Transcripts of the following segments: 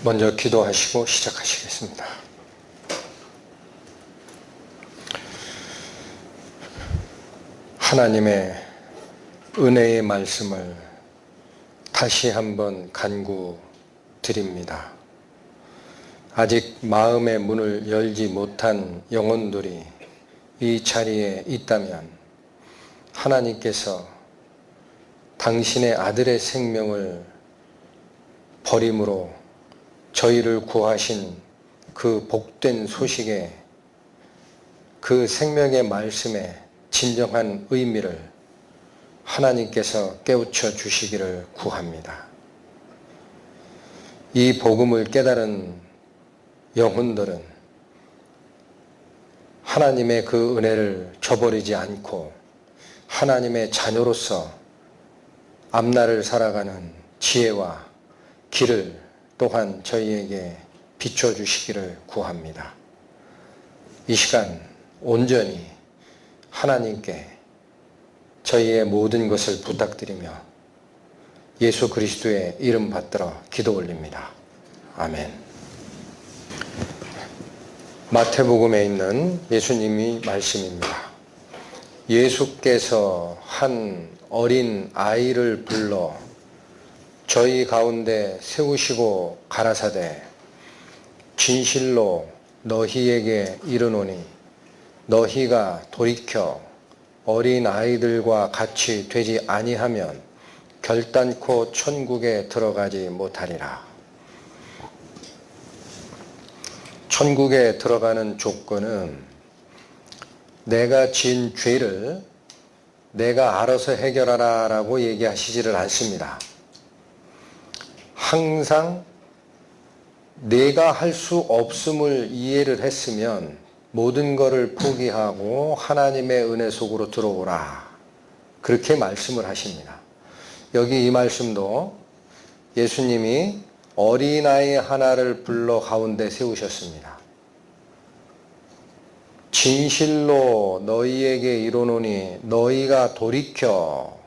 먼저 기도하시고 시작하시겠습니다. 하나님의 은혜의 말씀을 다시 한번 간구드립니다. 아직 마음의 문을 열지 못한 영혼들이 이 자리에 있다면 하나님께서 당신의 아들의 생명을 버림으로 저희를 구하신 그 복된 소식에, 그 생명의 말씀에 진정한 의미를 하나님께서 깨우쳐 주시기를 구합니다. 이 복음을 깨달은 영혼들은 하나님의 그 은혜를 저버리지 않고 하나님의 자녀로서 앞날을 살아가는 지혜와 길을 또한 저희에게 비춰주시기를 구합니다. 이 시간 온전히 하나님께 저희의 모든 것을 부탁드리며 예수 그리스도의 이름 받들어 기도 올립니다. 아멘. 마태복음에 있는 예수님의 말씀입니다. 예수께서 한 어린 아이를 불러 저희 가운데 세우시고 가라사대 진실로 너희에게 이르노니 너희가 돌이켜 어린 아이들과 같이 되지 아니하면 결단코 천국에 들어가지 못하리라. 천국에 들어가는 조건은 내가 지은 죄를 내가 알아서 해결하라 라고 얘기하시지를 않습니다. 항상 내가 할 수 없음을 이해를 했으면 모든 것을 포기하고 하나님의 은혜 속으로 들어오라. 그렇게 말씀을 하십니다. 여기 이 말씀도 예수님이 어린아이 하나를 불러 가운데 세우셨습니다. 진실로 너희에게 이르노니 너희가 돌이켜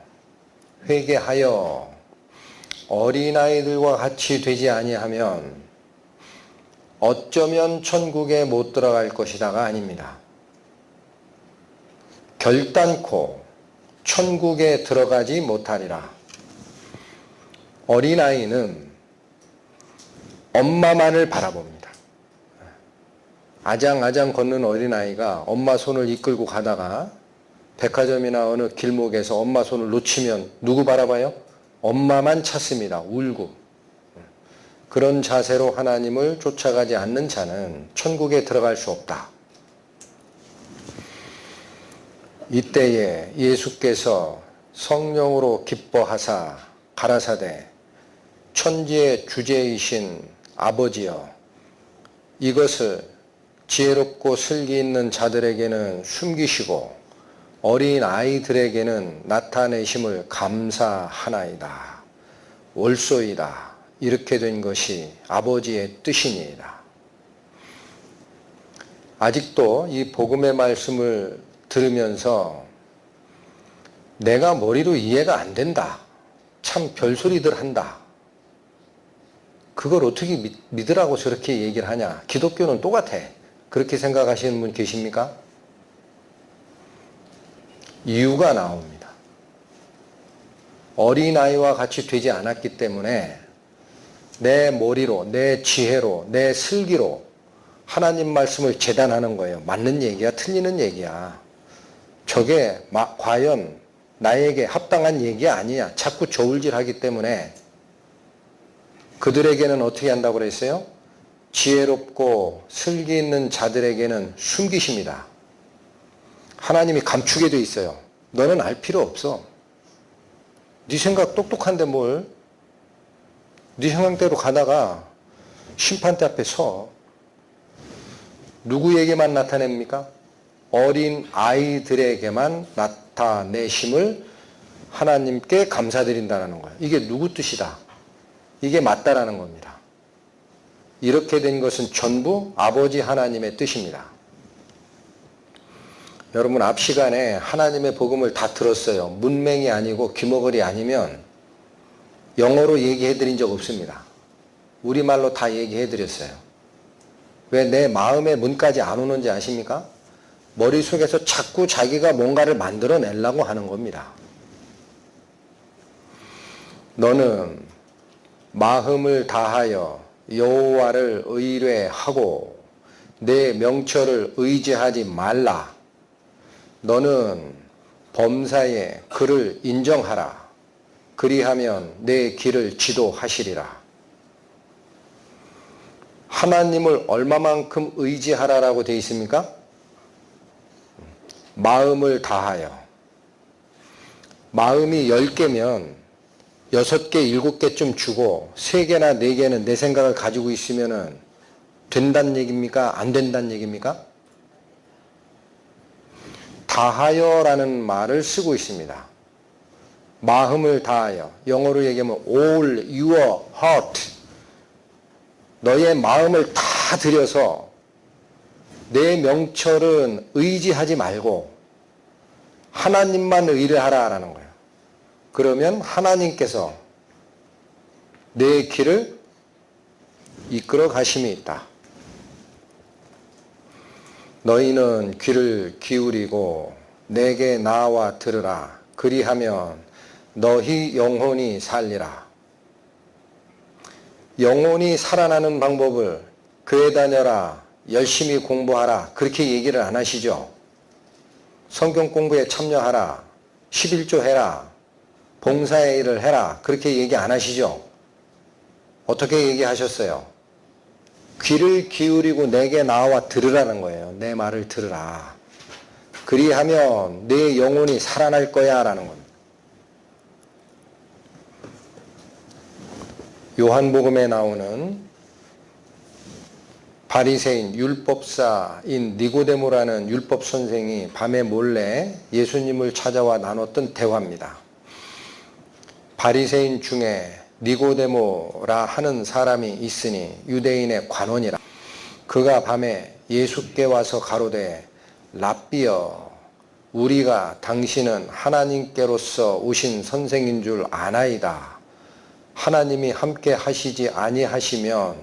회개하여 어린아이들과 같이 되지 아니하면 어쩌면 천국에 못 들어갈 것이다가 아닙니다. 결단코 천국에 들어가지 못하리라. 어린아이는 엄마만을 바라봅니다. 아장아장 걷는 어린아이가 엄마 손을 이끌고 가다가 백화점이나 어느 길목에서 엄마 손을 놓치면 누구 바라봐요? 엄마만 찾습니다. 울고. 그런 자세로 하나님을 쫓아가지 않는 자는 천국에 들어갈 수 없다. 이때에 예수께서 성령으로 기뻐하사 가라사대 천지의 주제이신 아버지여 이것을 지혜롭고 슬기 있는 자들에게는 숨기시고 어린 아이들에게는 나타내심을 감사하나이다. 옳소이다. 이렇게 된 것이 아버지의 뜻이니이다. 아직도 이 복음의 말씀을 들으면서 내가 머리로 이해가 안 된다. 참 별소리들 한다. 그걸 어떻게 믿으라고 저렇게 얘기를 하냐. 기독교는 똑같아. 그렇게 생각하시는 분 계십니까? 이유가 나옵니다. 어린아이와 같이 되지 않았기 때문에 내 머리로, 내 지혜로, 내 슬기로 하나님 말씀을 재단하는 거예요. 맞는 얘기야, 틀리는 얘기야. 저게 과연 나에게 합당한 얘기 아니야. 자꾸 저울질하기 때문에 그들에게는 어떻게 한다고 그랬어요? 지혜롭고 슬기 있는 자들에게는 숨기십니다. 하나님이 감추게 돼 있어요. 너는 알 필요 없어. 네 생각 똑똑한데 뭘? 네 생각대로 가다가 심판대 앞에 서. 누구에게만 나타냅니까? 어린 아이들에게만 나타내심을 하나님께 감사드린다는 거예요. 이게 누구 뜻이다. 이게 맞다라는 겁니다. 이렇게 된 것은 전부 아버지 하나님의 뜻입니다. 여러분 앞 시간에 하나님의 복음을 다 들었어요. 문맹이 아니고 귀머거리 아니면 영어로 얘기해 드린 적 없습니다. 우리말로 다 얘기해 드렸어요. 왜 내 마음의 문까지 안 오는지 아십니까? 머릿속에서 자꾸 자기가 뭔가를 만들어내려고 하는 겁니다. 너는 마음을 다하여 여호와를 의뢰하고 내 명철을 의지하지 말라. 너는 범사에 그를 인정하라. 그리하면 내 길을 지도하시리라. 하나님을 얼마만큼 의지하라라고 되어 있습니까? 마음을 다하여. 마음이 10개면 6개, 7개쯤 주고 3개나 4개는 내 생각을 가지고 있으면 된다는 얘기입니까? 안 된다는 얘기입니까? 다하여라는 말을 쓰고 있습니다. 마음을 다하여. 영어로 얘기하면 all your heart. 너의 마음을 다 들여서 내 명철은 의지하지 말고 하나님만 의뢰하라라는 거예요. 그러면 하나님께서 내 길을 이끌어 가심이 있다. 너희는 귀를 기울이고 내게 나와 들으라. 그리하면 너희 영혼이 살리라. 영혼이 살아나는 방법을 교회 다녀라, 열심히 공부하라 그렇게 얘기를 안 하시죠. 성경 공부에 참여하라, 11조 해라, 봉사의 일을 해라 그렇게 얘기 안 하시죠. 어떻게 얘기하셨어요? 귀를 기울이고 내게 나와 들으라는 거예요. 내 말을 들으라. 그리하면 내 영혼이 살아날 거야 라는 겁니다. 요한복음에 나오는 바리새인 율법사인 니고데모라는 율법 선생이 밤에 몰래 예수님을 찾아와 나눴던 대화입니다. 바리새인 중에 니고데모라 하는 사람이 있으니 유대인의 관원이라. 그가 밤에 예수께 와서 가로되 랍비여, 우리가 당신은 하나님께로서 오신 선생인 줄 아나이다. 하나님이 함께 하시지 아니하시면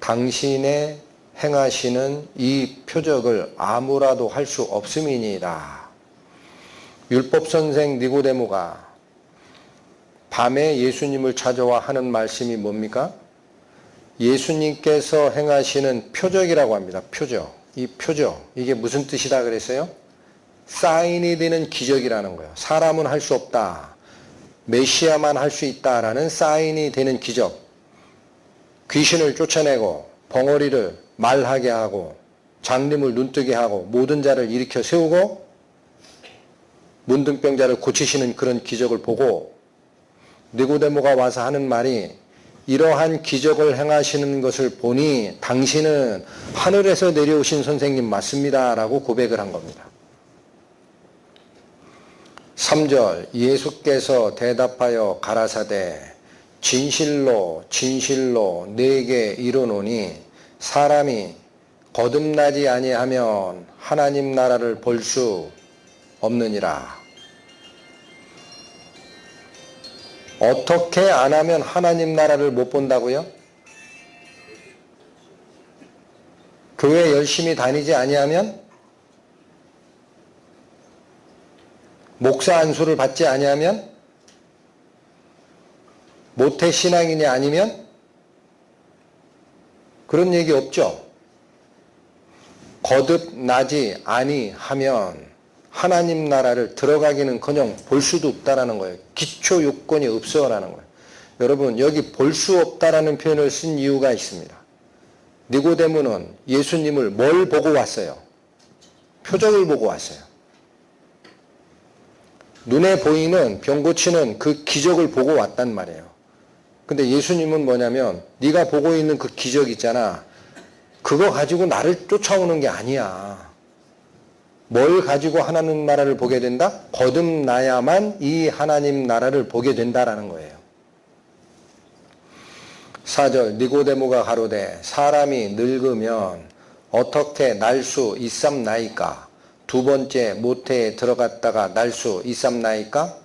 당신의 행하시는 이 표적을 아무라도 할 수 없음이니이다. 율법선생 니고데모가 밤에 예수님을 찾아와 하는 말씀이 뭡니까? 예수님께서 행하시는 표적이라고 합니다. 표적. 이 표적. 이게 무슨 뜻이다 그랬어요? 사인이 되는 기적이라는 거예요. 사람은 할 수 없다. 메시아만 할 수 있다라는 사인이 되는 기적. 귀신을 쫓아내고 벙어리를 말하게 하고 장님을 눈뜨게 하고 모든 자를 일으켜 세우고 문둥병자를 고치시는 그런 기적을 보고 니고데모가 와서 하는 말이 이러한 기적을 행하시는 것을 보니 당신은 하늘에서 내려오신 선생님 맞습니다 라고 고백을 한 겁니다. 3절 예수께서 대답하여 가라사대 진실로 진실로 네게 이르노니 사람이 거듭나지 아니하면 하나님 나라를 볼 수 없느니라. 어떻게 안 하면 하나님 나라를 못 본다고요? 교회 열심히 다니지 아니하면? 목사 안수를 받지 아니하면? 모태신앙인이 아니면? 그런 얘기 없죠. 거듭나지 아니하면 하나님 나라를 들어가기는커녕 볼 수도 없다라는 거예요. 기초 요건이 없어라는 거예요. 여러분 여기 볼 수 없다라는 표현을 쓴 이유가 있습니다. 니고데모는 예수님을 뭘 보고 왔어요? 표적을 보고 왔어요. 눈에 보이는 병 고치는 그 기적을 보고 왔단 말이에요. 근데 예수님은 뭐냐면 네가 보고 있는 그 기적 있잖아. 그거 가지고 나를 쫓아오는 게 아니야. 뭘 가지고 하나님 나라를 보게 된다? 거듭나야만 이 하나님 나라를 보게 된다라는 거예요. 4절 니고데모가 가로되 사람이 늙으면 어떻게 날 수 있삼나이까? 두 번째 모태에 들어갔다가 날 수 있삼나이까?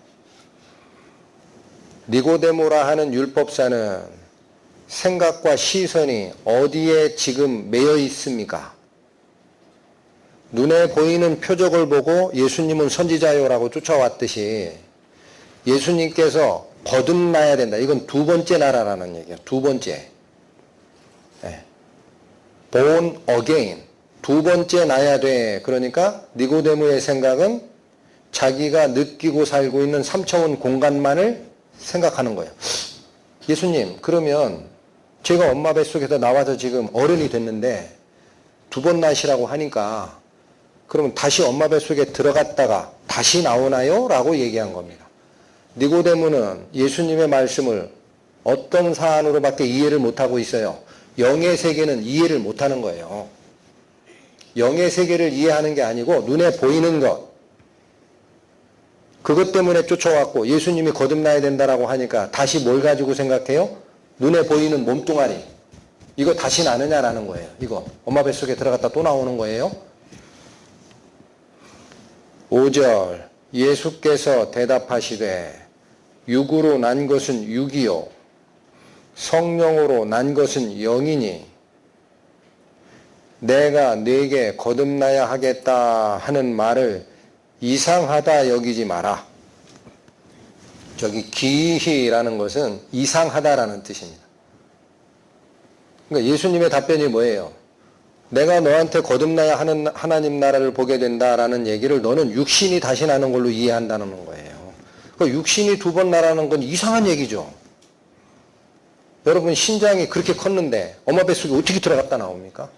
니고데모라 하는 율법사는 생각과 시선이 어디에 지금 매여 있습니까? 눈에 보이는 표적을 보고 예수님은 선지자요라고 쫓아왔듯이 예수님께서 거듭나야 된다. 이건 두 번째 나라라는 얘기예요. 두 번째. born again. 두 번째 나야 돼. 그러니까 니고데모의 생각은 자기가 느끼고 살고 있는 3차원 공간만을 생각하는 거예요. 예수님, 그러면 제가 엄마 뱃속에서 나와서 지금 어른이 됐는데 두 번 나시라고 하니까 그러면 다시 엄마 뱃속에 들어갔다가 다시 나오나요? 라고 얘기한 겁니다. 니고데모는 예수님의 말씀을 어떤 사안으로밖에 이해를 못하고 있어요. 영의 세계는 이해를 못하는 거예요. 영의 세계를 이해하는 게 아니고 눈에 보이는 것, 그것 때문에 쫓아왔고 예수님이 거듭나야 된다라고 하니까 다시 뭘 가지고 생각해요? 눈에 보이는 몸뚱아리. 이거 다시 나느냐라는 거예요. 이거 엄마 뱃속에 들어갔다 또 나오는 거예요. 5절 예수께서 대답하시되 육으로 난 것은 육이요 성령으로 난 것은 영이니 내가 네게 거듭나야 하겠다 하는 말을 이상하다 여기지 마라. 저기 기히라는 것은 이상하다라는 뜻입니다. 그러니까 예수님의 답변이 뭐예요? 내가 너한테 거듭나야 하는 하나님 나라를 보게 된다라는 얘기를 너는 육신이 다시 나는 걸로 이해한다는 거예요. 그러니까 육신이 두 번 나라는 건 이상한 얘기죠. 여러분 신장이 그렇게 컸는데 엄마 뱃속에 어떻게 들어갔다 나옵니까?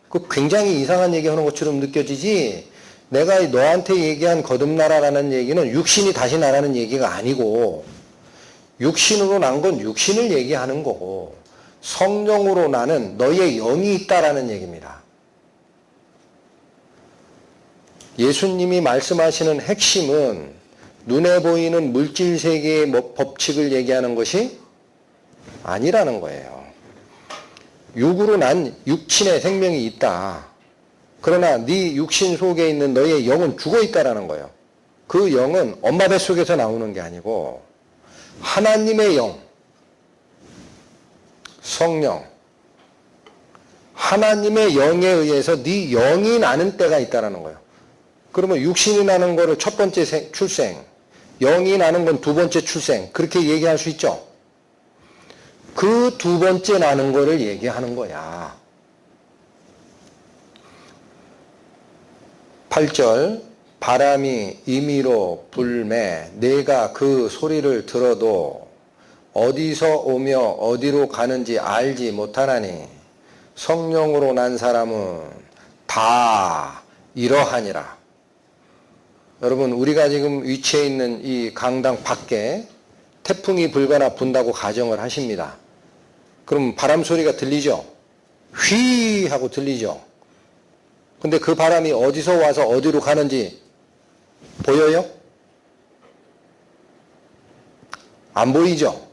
그 굉장히 이상한 얘기하는 것처럼 느껴지지. 내가 너한테 얘기한 거듭나라라는 얘기는 육신이 다시 나라는 얘기가 아니고 육신으로 난 건 육신을 얘기하는 거고 성령으로 나는 너의 영이 있다라는 얘기입니다. 예수님이 말씀하시는 핵심은 눈에 보이는 물질 세계의 법칙을 얘기하는 것이 아니라는 거예요. 육으로 난 육신의 생명이 있다. 그러나 네 육신 속에 있는 너의 영은 죽어 있다라는 거예요. 그 영은 엄마 뱃속에서 나오는 게 아니고 하나님의 영, 성령, 하나님의 영에 의해서 네 영이 나는 때가 있다라는 거예요. 그러면 육신이 나는 거를 첫 번째 출생, 영이 나는 건 두 번째 출생, 그렇게 얘기할 수 있죠. 그 두 번째 나는 거를 얘기하는 거야. 8절 바람이 임의로 불매 내가 그 소리를 들어도 어디서 오며 어디로 가는지 알지 못하나니 성령으로 난 사람은 다 이러하니라. 여러분 우리가 지금 위치해 있는 이 강당 밖에 태풍이 불거나 분다고 가정을 하십니다. 그럼 바람 소리가 들리죠? 휘 하고 들리죠? 근데 그 바람이 어디서 와서 어디로 가는지 보여요? 안 보이죠?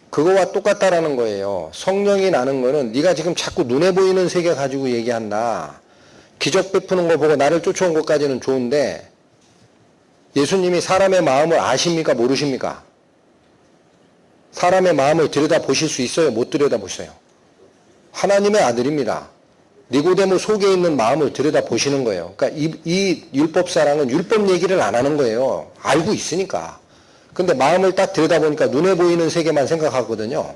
그거와 똑같다라는 거예요. 성령이 나는 거는 네가 지금 자꾸 눈에 보이는 세계 가지고 얘기한다. 기적 베푸는 거 보고 나를 쫓아온 것까지는 좋은데 예수님이 사람의 마음을 아십니까? 모르십니까? 사람의 마음을 들여다보실 수 있어요? 못 들여다보셔요? 하나님의 아들입니다. 니고데모 속에 있는 마음을 들여다보시는 거예요. 그러니까 이 율법사랑은 율법 얘기를 안 하는 거예요. 알고 있으니까. 근데 마음을 딱 들여다보니까 눈에 보이는 세계만 생각하거든요.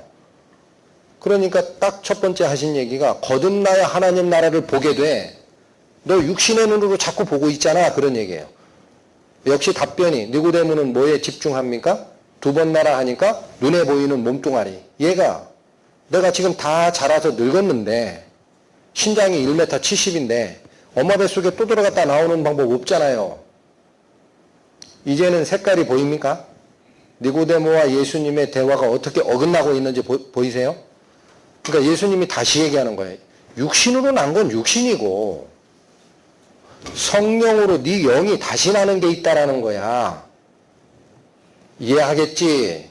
그러니까 딱 첫 번째 하신 얘기가 거듭나야 하나님 나라를 보게 돼. 너 육신의 눈으로 자꾸 보고 있잖아. 그런 얘기예요. 역시 답변이 니고데모는 뭐에 집중합니까? 두 번 나라 하니까 눈에 보이는 몸뚱아리. 얘가 내가 지금 다 자라서 늙었는데 신장이 1m 70인데 엄마 뱃속에 또 들어갔다 나오는 방법 없잖아요. 이제는 색깔이 보입니까? 니고데모와 예수님의 대화가 어떻게 어긋나고 있는지 보이세요? 그러니까 예수님이 다시 얘기하는 거예요. 육신으로 난 건 육신이고 성령으로 네 영이 다시 나는 게 있다라는 거야. 이해하겠지?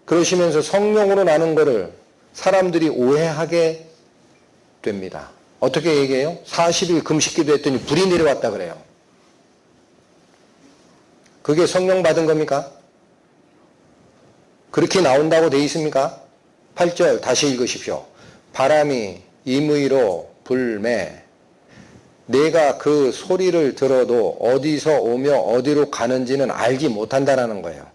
그러시면서 성령으로 나는 거를 사람들이 오해하게 됩니다. 어떻게 얘기해요? 40일 금식기도 했더니 불이 내려왔다 그래요. 그게 성령 받은 겁니까? 그렇게 나온다고 돼 있습니까? 8절 다시 읽으십시오. 바람이 임의로 불매 내가 그 소리를 들어도 어디서 오며 어디로 가는지는 알지 못한다라는 거예요.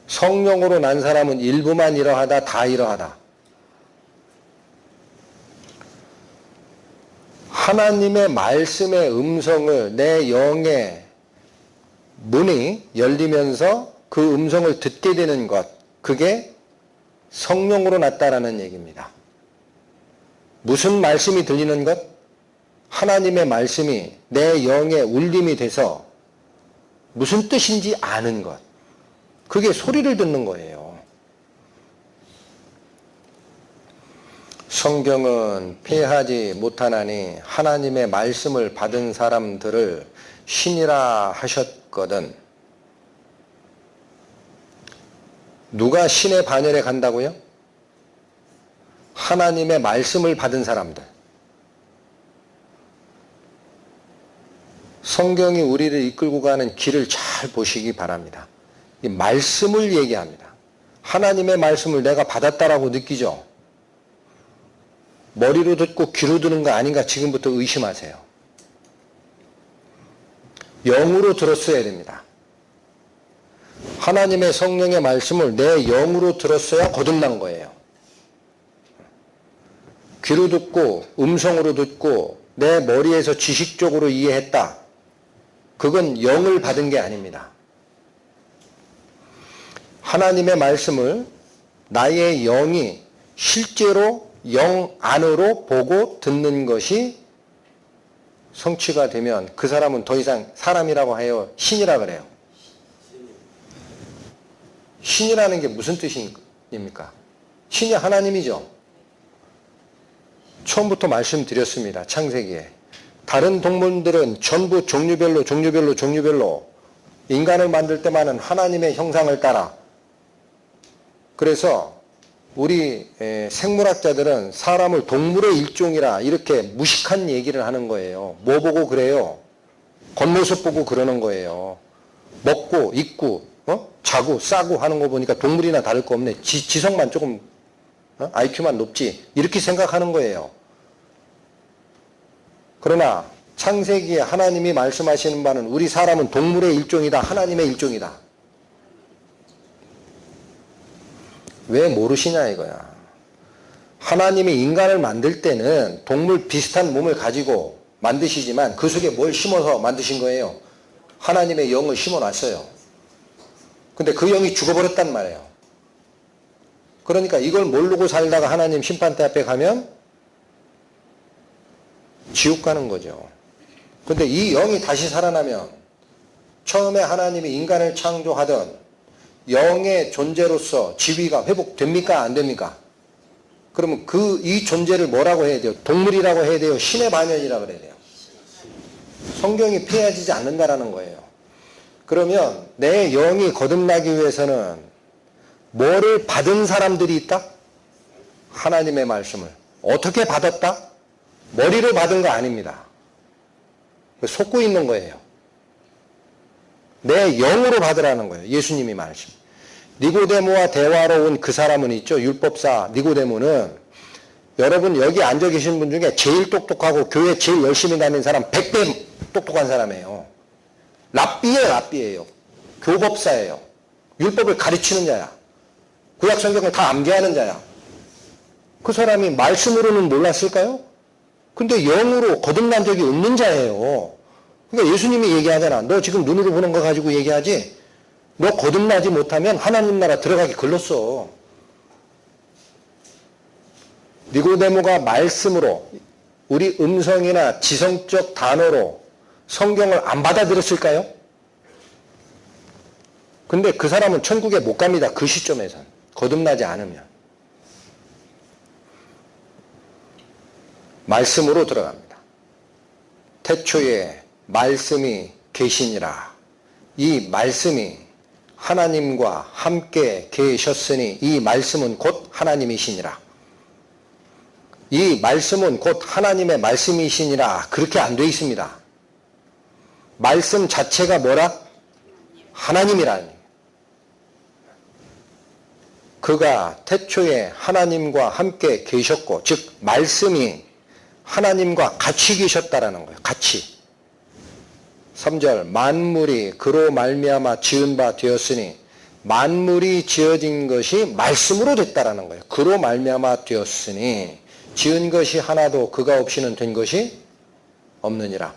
성령으로 난 사람은 일부만 이러하다 다 이러하다. 하나님의 말씀의 음성을 내 영의 문이 열리면서 그 음성을 듣게 되는 것, 그게 성령으로 났다라는 얘기입니다. 무슨 말씀이 들리는 것? 하나님의 말씀이 내 영의 울림이 돼서 무슨 뜻인지 아는 것. 그게 소리를 듣는 거예요. 성경은 폐하지 못하나니 하나님의 말씀을 받은 사람들을 신이라 하셨거든. 누가 신의 반열에 간다고요? 하나님의 말씀을 받은 사람들. 성경이 우리를 이끌고 가는 길을 잘 보시기 바랍니다. 이 말씀을 얘기합니다. 하나님의 말씀을 내가 받았다라고 느끼죠? 머리로 듣고 귀로 듣는 거 아닌가 지금부터 의심하세요. 영으로 들었어야 됩니다. 하나님의 성령의 말씀을 내 영으로 들었어야 거듭난 거예요. 귀로 듣고 음성으로 듣고 내 머리에서 지식적으로 이해했다. 그건 영을 받은 게 아닙니다. 하나님의 말씀을 나의 영이 실제로 영 안으로 보고 듣는 것이 성취가 되면 그 사람은 더 이상 사람이라고 해요? 신이라 그래요? 신이라는 게 무슨 뜻입니까? 신이 하나님이죠. 처음부터 말씀드렸습니다. 창세기에. 다른 동물들은 전부 종류별로 인간을 만들 때만은 하나님의 형상을 따라. 그래서 우리 생물학자들은 사람을 동물의 일종이라 이렇게 무식한 얘기를 하는 거예요. 뭐 보고 그래요? 겉모습 보고 그러는 거예요. 먹고 입고 자고 싸고 하는 거 보니까 동물이나 다를 거 없네. 지성만 조금 IQ만 높지 이렇게 생각하는 거예요. 그러나 창세기에 하나님이 말씀하시는 바는 우리 사람은 동물의 일종이다. 하나님의 일종이다. 왜 모르시냐 이거야. 하나님이 인간을 만들 때는 동물 비슷한 몸을 가지고 만드시지만 그 속에 뭘 심어서 만드신 거예요? 하나님의 영을 심어놨어요. 근데 그 영이 죽어버렸단 말이에요. 그러니까 이걸 모르고 살다가 하나님 심판대 앞에 가면 지옥 가는 거죠. 근데 이 영이 다시 살아나면 처음에 하나님이 인간을 창조하던 영의 존재로서 지위가 회복됩니까? 안 됩니까? 그러면 이 존재를 뭐라고 해야 돼요? 동물이라고 해야 돼요? 신의 반연이라고 해야 돼요? 성경이 폐해지지 않는다라는 거예요. 그러면 내 영이 거듭나기 위해서는 뭐를 받은 사람들이 있다? 하나님의 말씀을. 어떻게 받았다? 머리로 받은 거 아닙니다. 속고 있는 거예요. 내 영으로 받으라는 거예요. 예수님이 말씀. 니고데모와 대화로 온 그 사람은 있죠. 율법사 니고데모는 여러분 여기 앉아 계신 분 중에 제일 똑똑하고 교회 제일 열심히 다니는 사람 100배 똑똑한 사람이에요. 랍비예요. 교법사예요. 율법을 가르치는 자야. 구약 성경을 다 암기하는 자야. 그 사람이 말씀으로는 몰랐을까요? 근데 영으로 거듭난 적이 없는 자예요. 그러니까 예수님이 얘기하잖아. 너 지금 눈으로 보는 거 가지고 얘기하지? 너 거듭나지 못하면 하나님 나라 들어가기 걸렸어. 니고데모가 말씀으로 우리 음성이나 지성적 단어로 성경을 안 받아들였을까요? 근데 그 사람은 천국에 못 갑니다. 그 시점에선. 거듭나지 않으면. 말씀으로 들어갑니다. 태초에 말씀이 계시니라. 이 말씀이 하나님과 함께 계셨으니 이 말씀은 곧 하나님이시니라. 이 말씀은 곧 하나님의 말씀이시니라. 그렇게 안 돼 있습니다. 말씀 자체가 뭐라? 하나님이라는. 그가 태초에 하나님과 함께 계셨고, 즉 말씀이 하나님과 같이 계셨다라는 거예요. 같이. 3절 만물이 그로 말미암아 지은 바 되었으니, 만물이 지어진 것이 말씀으로 됐다라는 거예요. 그로 말미암아 되었으니 지은 것이 하나도 그가 없이는 된 것이 없느니라.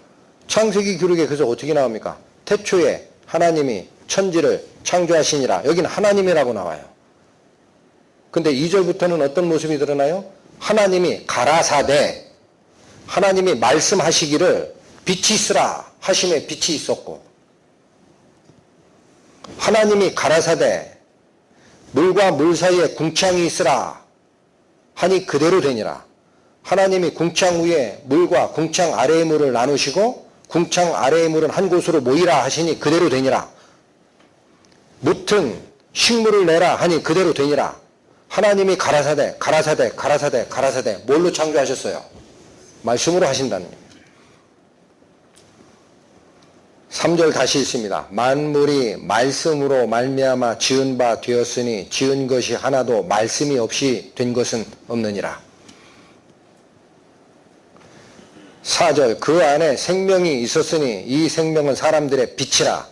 창세기 기록에 그래서 어떻게 나옵니까? 태초에 하나님이 천지를 창조하시니라. 여기는 하나님이라고 나와요. 근데 2절부터는 어떤 모습이 드러나요? 하나님이 가라사대, 하나님이 말씀하시기를 빛이 있으라 하심에 빛이 있었고, 하나님이 가라사대 물과 물 사이에 궁창이 있으라 하니 그대로 되니라. 하나님이 궁창 위에 물과 궁창 아래의 물을 나누시고 궁창 아래의 물은 한 곳으로 모이라 하시니 그대로 되니라. 무튼 식물을 내라 하니 그대로 되니라. 하나님이 가라사대 가라사대 가라사대 가라사대 뭘로 창조하셨어요? 말씀으로 하신다는 얘기예요. 3절 다시 있습니다. 만물이 말씀으로 말미암아 지은 바 되었으니 지은 것이 하나도 말씀이 없이 된 것은 없느니라. 4절 그 안에 생명이 있었으니 이 생명은 사람들의 빛이라.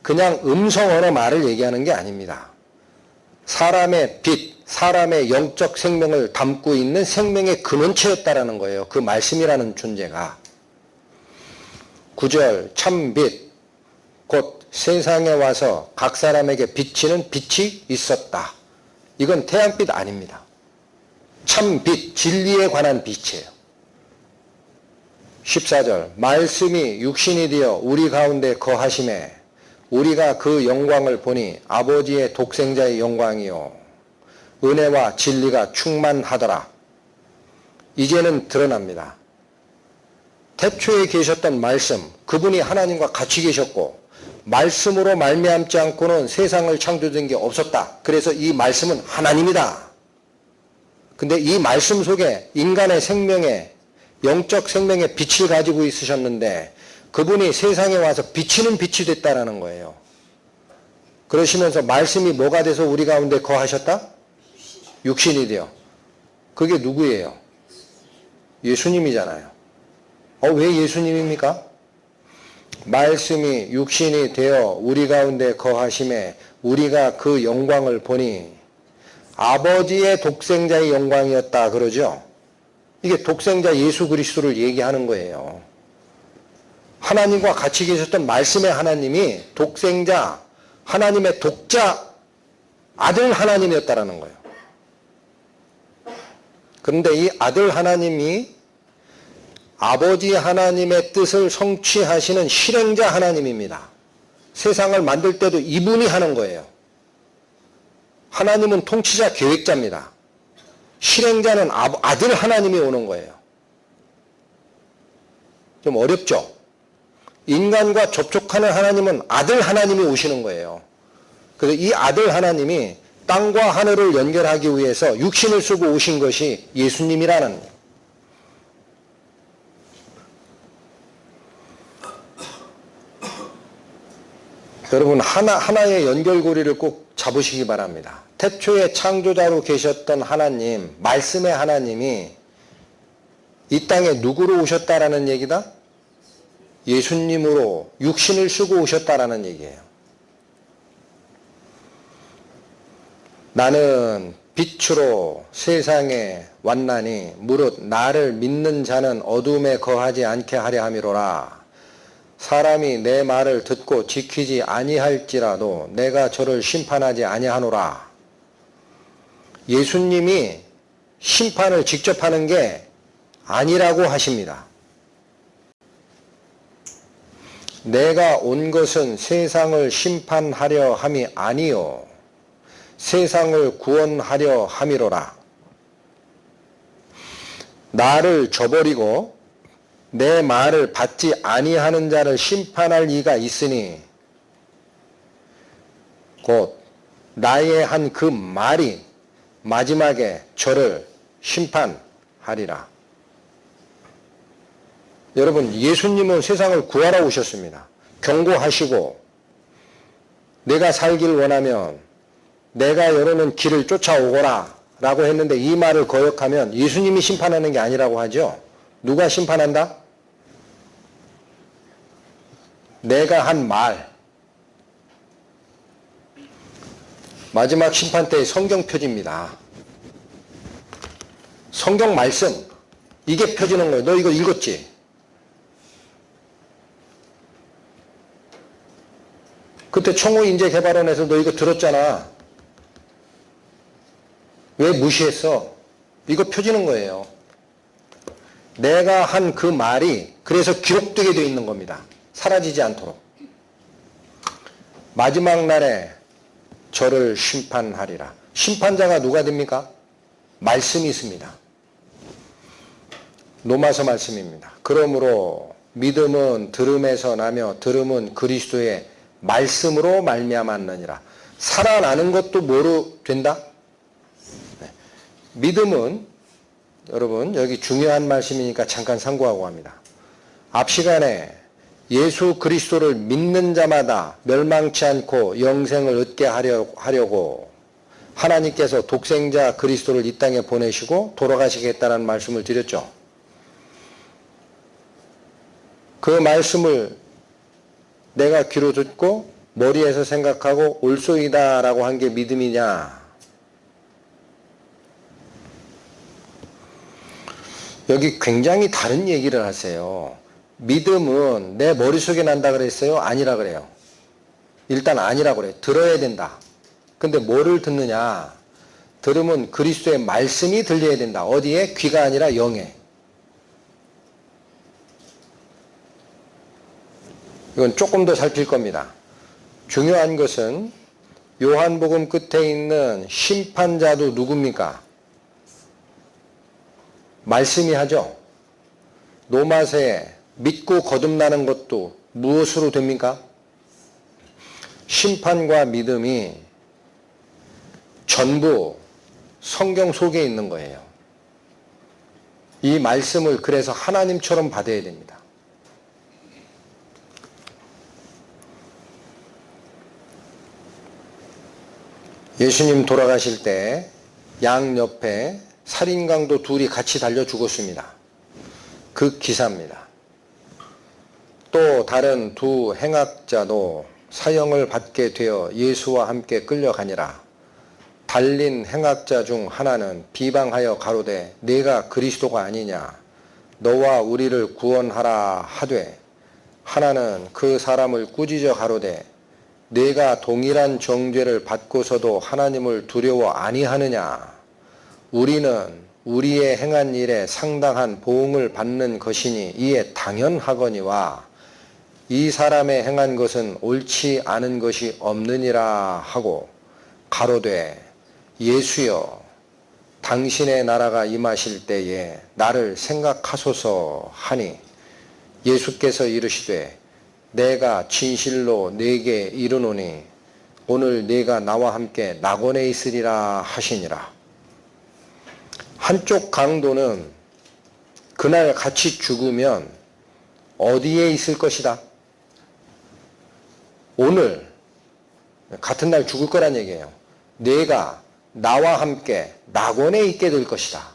그냥 음성 언어 말을 얘기하는 게 아닙니다. 사람의 빛, 사람의 영적 생명을 담고 있는 생명의 근원체였다라는 거예요. 그 말씀이라는 존재가. 9절 참빛 곧 세상에 와서 각 사람에게 비치는 빛이 있었다. 이건 태양빛 아닙니다. 참빛, 진리에 관한 빛이에요. 14절 말씀이 육신이 되어 우리 가운데 거하심에 우리가 그 영광을 보니 아버지의 독생자의 영광이요 은혜와 진리가 충만하더라. 이제는 드러납니다. 태초에 계셨던 말씀, 그분이 하나님과 같이 계셨고 말씀으로 말미암지 않고는 세상을 창조된 게 없었다. 그래서 이 말씀은 하나님이다. 근데 이 말씀 속에 인간의 생명에, 영적 생명의 빛을 가지고 있으셨는데 그분이 세상에 와서 비치는 빛이 됐다라는 거예요. 그러시면서 말씀이 뭐가 돼서 우리 가운데 거하셨다? 육신이 되어. 그게 누구예요? 예수님이잖아요. 왜 예수님입니까? 말씀이 육신이 되어 우리 가운데 거하심에 우리가 그 영광을 보니 아버지의 독생자의 영광이었다 그러죠. 이게 독생자 예수 그리스도를 얘기하는 거예요. 하나님과 같이 계셨던 말씀의 하나님이 독생자, 하나님의 독자 아들 하나님이었다라는 거예요. 그런데 이 아들 하나님이 아버지 하나님의 뜻을 성취하시는 실행자 하나님입니다. 세상을 만들 때도 이분이 하는 거예요. 하나님은 통치자 계획자입니다. 실행자는 아들 하나님이 오는 거예요. 좀 어렵죠? 인간과 접촉하는 하나님은 아들 하나님이 오시는 거예요. 그래서 이 아들 하나님이 땅과 하늘을 연결하기 위해서 육신을 쓰고 오신 것이 예수님이라는 여러분 하나의 연결고리를 꼭 잡으시기 바랍니다. 태초에 창조자로 계셨던 하나님, 말씀의 하나님이 이 땅에 누구로 오셨다라는 얘기다? 예수님으로 육신을 쓰고 오셨다라는 얘기예요. 나는 빛으로 세상에 왔나니 무릇 나를 믿는 자는 어둠에 거하지 않게 하려 함이로라. 사람이 내 말을 듣고 지키지 아니할지라도 내가 저를 심판하지 아니하노라. 예수님이 심판을 직접 하는 게 아니라고 하십니다. 내가 온 것은 세상을 심판하려 함이 아니요 세상을 구원하려 함이로라. 나를 저버리고 내 말을 받지 아니하는 자를 심판할 이가 있으니 곧 나의 한 그 말이 마지막에 저를 심판하리라. 여러분, 예수님은 세상을 구하러 오셨습니다. 경고하시고 내가 살길 원하면 내가 열어놓은 길을 쫓아오거라 라고 했는데 이 말을 거역하면 예수님이 심판하는 게 아니라고 하죠. 누가 심판한다? 내가 한 말. 마지막 심판 때의 성경 표지입니다. 성경 말씀. 이게 펴지는 거예요. 너 이거 읽었지? 그때 청호인재개발원에서 너 이거 들었잖아. 왜 무시했어? 이거 펴지는 거예요. 내가 한 그 말이 그래서 기록되게 되어 있는 겁니다. 사라지지 않도록. 마지막 날에 저를 심판하리라. 심판자가 누가 됩니까? 말씀이 있습니다. 로마서 말씀입니다. 그러므로 믿음은 들음에서 나며 들음은 그리스도의 말씀으로 말미암았느니라. 살아나는 것도 뭐로 된다? 네. 믿음은 여러분 여기 중요한 말씀이니까 잠깐 상고하고 합니다. 앞 시간에 예수 그리스도를 믿는 자마다 멸망치 않고 영생을 얻게 하려고 하나님께서 독생자 그리스도를 이 땅에 보내시고 돌아가시겠다는 말씀을 드렸죠. 그 말씀을 내가 귀로 듣고 머리에서 생각하고 올소이다 라고 한 게 믿음이냐? 여기 굉장히 다른 얘기를 하세요. 믿음은 내 머릿속에 난다 그랬어요? 아니라 그래요. 일단 아니라 그래요. 들어야 된다. 근데 뭐를 듣느냐? 들으면 그리스도의 말씀이 들려야 된다. 어디에? 귀가 아니라 영에. 이건 조금 더 살필 겁니다. 중요한 것은 요한복음 끝에 있는 심판자도 누굽니까? 말씀이 하죠. 노마서에 믿고 거듭나는 것도 무엇으로 됩니까? 심판과 믿음이 전부 성경 속에 있는 거예요. 이 말씀을 그래서 하나님처럼 받아야 됩니다. 예수님 돌아가실 때 양 옆에 살인강도 둘이 같이 달려 죽었습니다. 그 기사입니다. 또 다른 두 행악자도 사형을 받게 되어 예수와 함께 끌려가니라. 달린 행악자 중 하나는 비방하여 가로되 내가 그리스도가 아니냐 너와 우리를 구원하라 하되 하나는 그 사람을 꾸짖어 가로되 내가 동일한 정죄를 받고서도 하나님을 두려워 아니하느냐 우리는 우리의 행한 일에 상당한 보응을 받는 것이니 이에 당연하거니와 이 사람의 행한 것은 옳지 않은 것이 없느니라 하고 가로되 예수여 당신의 나라가 임하실 때에 나를 생각하소서 하니 예수께서 이르시되 내가 진실로 네게 이르노니 오늘 네가 나와 함께 낙원에 있으리라 하시니라. 한쪽 강도는 그날 같이 죽으면 어디에 있을 것이다? 오늘 같은 날 죽을 거란 얘기예요. 내가 나와 함께 낙원에 있게 될 것이다.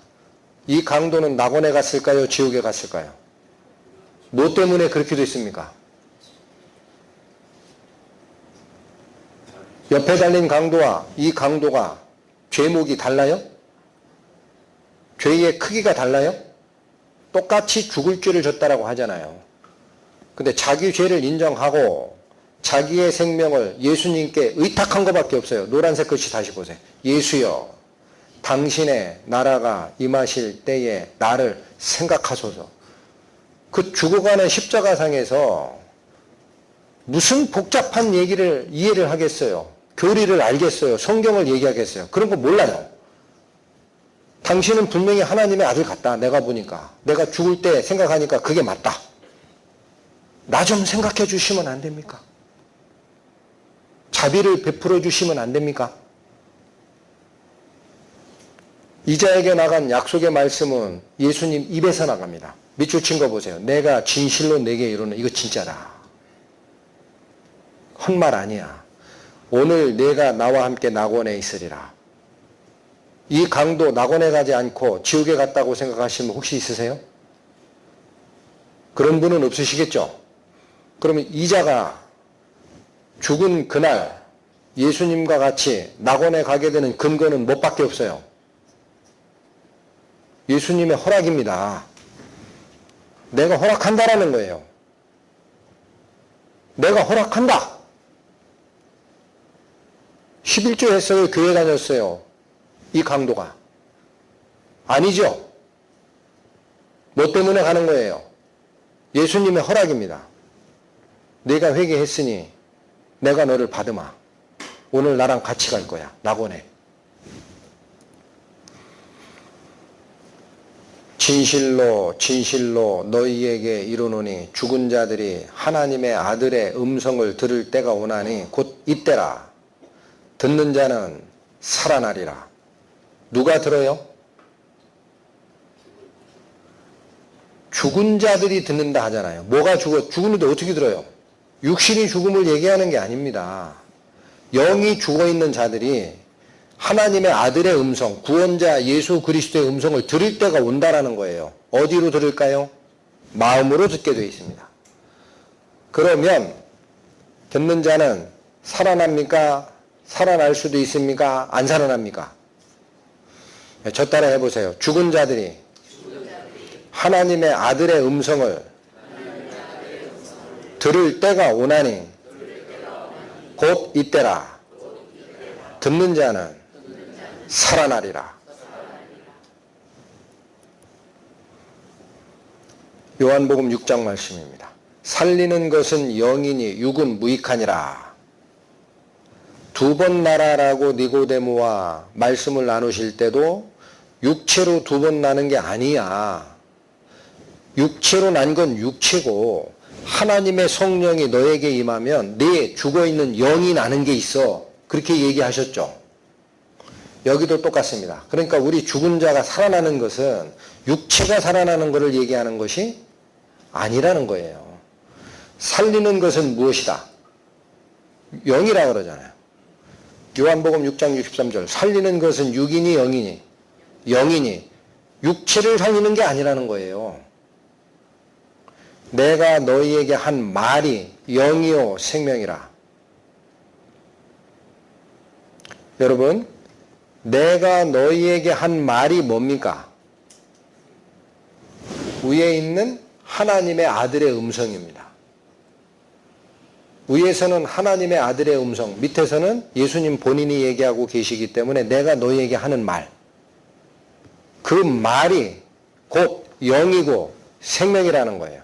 이 강도는 낙원에 갔을까요? 지옥에 갔을까요? 뭐 때문에 그렇게 됐습니까? 옆에 달린 강도와 이 강도가 죄목이 달라요? 죄의 크기가 달라요? 똑같이 죽을 죄를 졌다라고 하잖아요. 근데 자기 죄를 인정하고 자기의 생명을 예수님께 의탁한 것밖에 없어요. 노란색 글씨 다시 보세요. 예수여 당신의 나라가 임하실 때에 나를 생각하소서. 그 죽어가는 십자가상에서 무슨 복잡한 얘기를 이해를 하겠어요? 교리를 알겠어요? 성경을 얘기하겠어요? 그런 거 몰라요. 당신은 분명히 하나님의 아들 같다. 내가 보니까. 내가 죽을 때 생각하니까 그게 맞다. 나 좀 생각해 주시면 안 됩니까? 자비를 베풀어 주시면 안 됩니까? 이자에게 나간 약속의 말씀은 예수님 입에서 나갑니다. 밑줄 친 거 보세요. 내가 진실로 내게 이르노니 이거 진짜다. 헛말 아니야. 오늘 내가 나와 함께 낙원에 있으리라. 이 강도 낙원에 가지 않고 지옥에 갔다고 생각하시는 분 혹시 있으세요? 그런 분은 없으시겠죠? 그러면 이 자가 죽은 그날 예수님과 같이 낙원에 가게 되는 근거는 뭐밖에 없어요? 예수님의 허락입니다. 내가 허락한다라는 거예요. 내가 허락한다. 11조 했어요? 교회 다녔어요? 이 강도가. 아니죠. 뭐 때문에 가는 거예요? 예수님의 허락입니다. 내가 회개했으니 내가 너를 받으마. 오늘 나랑 같이 갈 거야. 낙원에. 진실로 진실로 너희에게 이르노니 죽은 자들이 하나님의 아들의 음성을 들을 때가 오나니 곧 이때라. 듣는 자는 살아나리라. 누가 들어요? 죽은 자들이 듣는다 하잖아요. 뭐가 죽었는데 어떻게 들어요? 육신이 죽음을 얘기하는 게 아닙니다. 영이 죽어있는 자들이 하나님의 아들의 음성, 구원자 예수 그리스도의 음성을 들을 때가 온다라는 거예요. 어디로 들을까요? 마음으로 듣게 되어 있습니다. 그러면 듣는 자는 살아납니까? 살아날 수도 있습니까? 안 살아납니까? 저 따라 해보세요. 죽은 자들이 하나님의 아들의 음성을 들을 때가 오나니 곧 이때라. 듣는 자는 살아나리라. 요한복음 6장 말씀입니다. 살리는 것은 영이니 육은 무익하니라. 두 번 나라라고 니고데모와 말씀을 나누실 때도 육체로 두 번 나는 게 아니야. 육체로 난 건 육체고 하나님의 성령이 너에게 임하면 내 죽어있는 영이 나는 게 있어. 그렇게 얘기하셨죠. 여기도 똑같습니다. 그러니까 우리 죽은 자가 살아나는 것은 육체가 살아나는 것을 얘기하는 것이 아니라는 거예요. 살리는 것은 무엇이다? 영이라 그러잖아요. 요한복음 6장 63절 살리는 것은 육이니 영이니 영이니 육체를 살리는 게 아니라는 거예요. 내가 너희에게 한 말이 영이요 생명이라. 여러분, 내가 너희에게 한 말이 뭡니까? 위에 있는 하나님의 아들의 음성입니다. 위에서는 하나님의 아들의 음성, 밑에서는 예수님 본인이 얘기하고 계시기 때문에 내가 너희에게 하는 말. 그 말이 곧 영이고 생명이라는 거예요.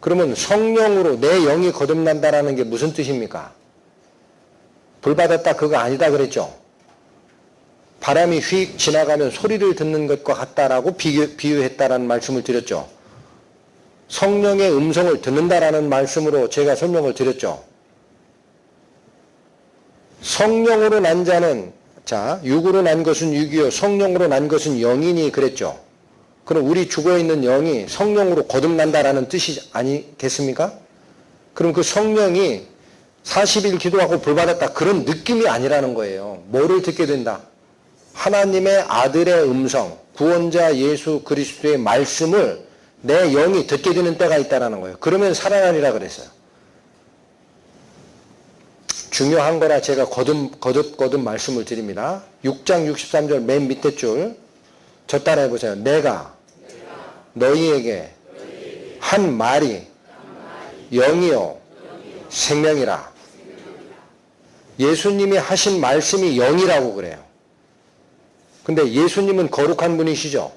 그러면 성령으로 내 영이 거듭난다라는 게 무슨 뜻입니까? 불받았다 그거 아니다 그랬죠? 바람이 휙 지나가면 소리를 듣는 것과 같다라고 비유했다라는 말씀을 드렸죠. 성령의 음성을 듣는다라는 말씀으로 제가 설명을 드렸죠. 성령으로 난 자는 육으로 난 것은 육이요 성령으로 난 것은 영이니 그랬죠. 그럼 우리 죽어있는 영이 성령으로 거듭난다라는 뜻이 아니겠습니까? 그럼 그 성령이 40일 기도하고 불받았다 그런 느낌이 아니라는 거예요. 뭐를 듣게 된다? 하나님의 아들의 음성, 구원자 예수 그리스도의 말씀을 내 영이 듣게 되는 때가 있다는 거예요. 그러면 살아나리라 그랬어요. 중요한 거라 제가 거듭 말씀을 드립니다. 6장 63절 맨 밑에 줄 저 따라 해보세요. 내가 너희에게 한 말이 영이요 생명이라. 예수님이 하신 말씀이 영이라고 그래요. 근데 예수님은 거룩한 분이시죠.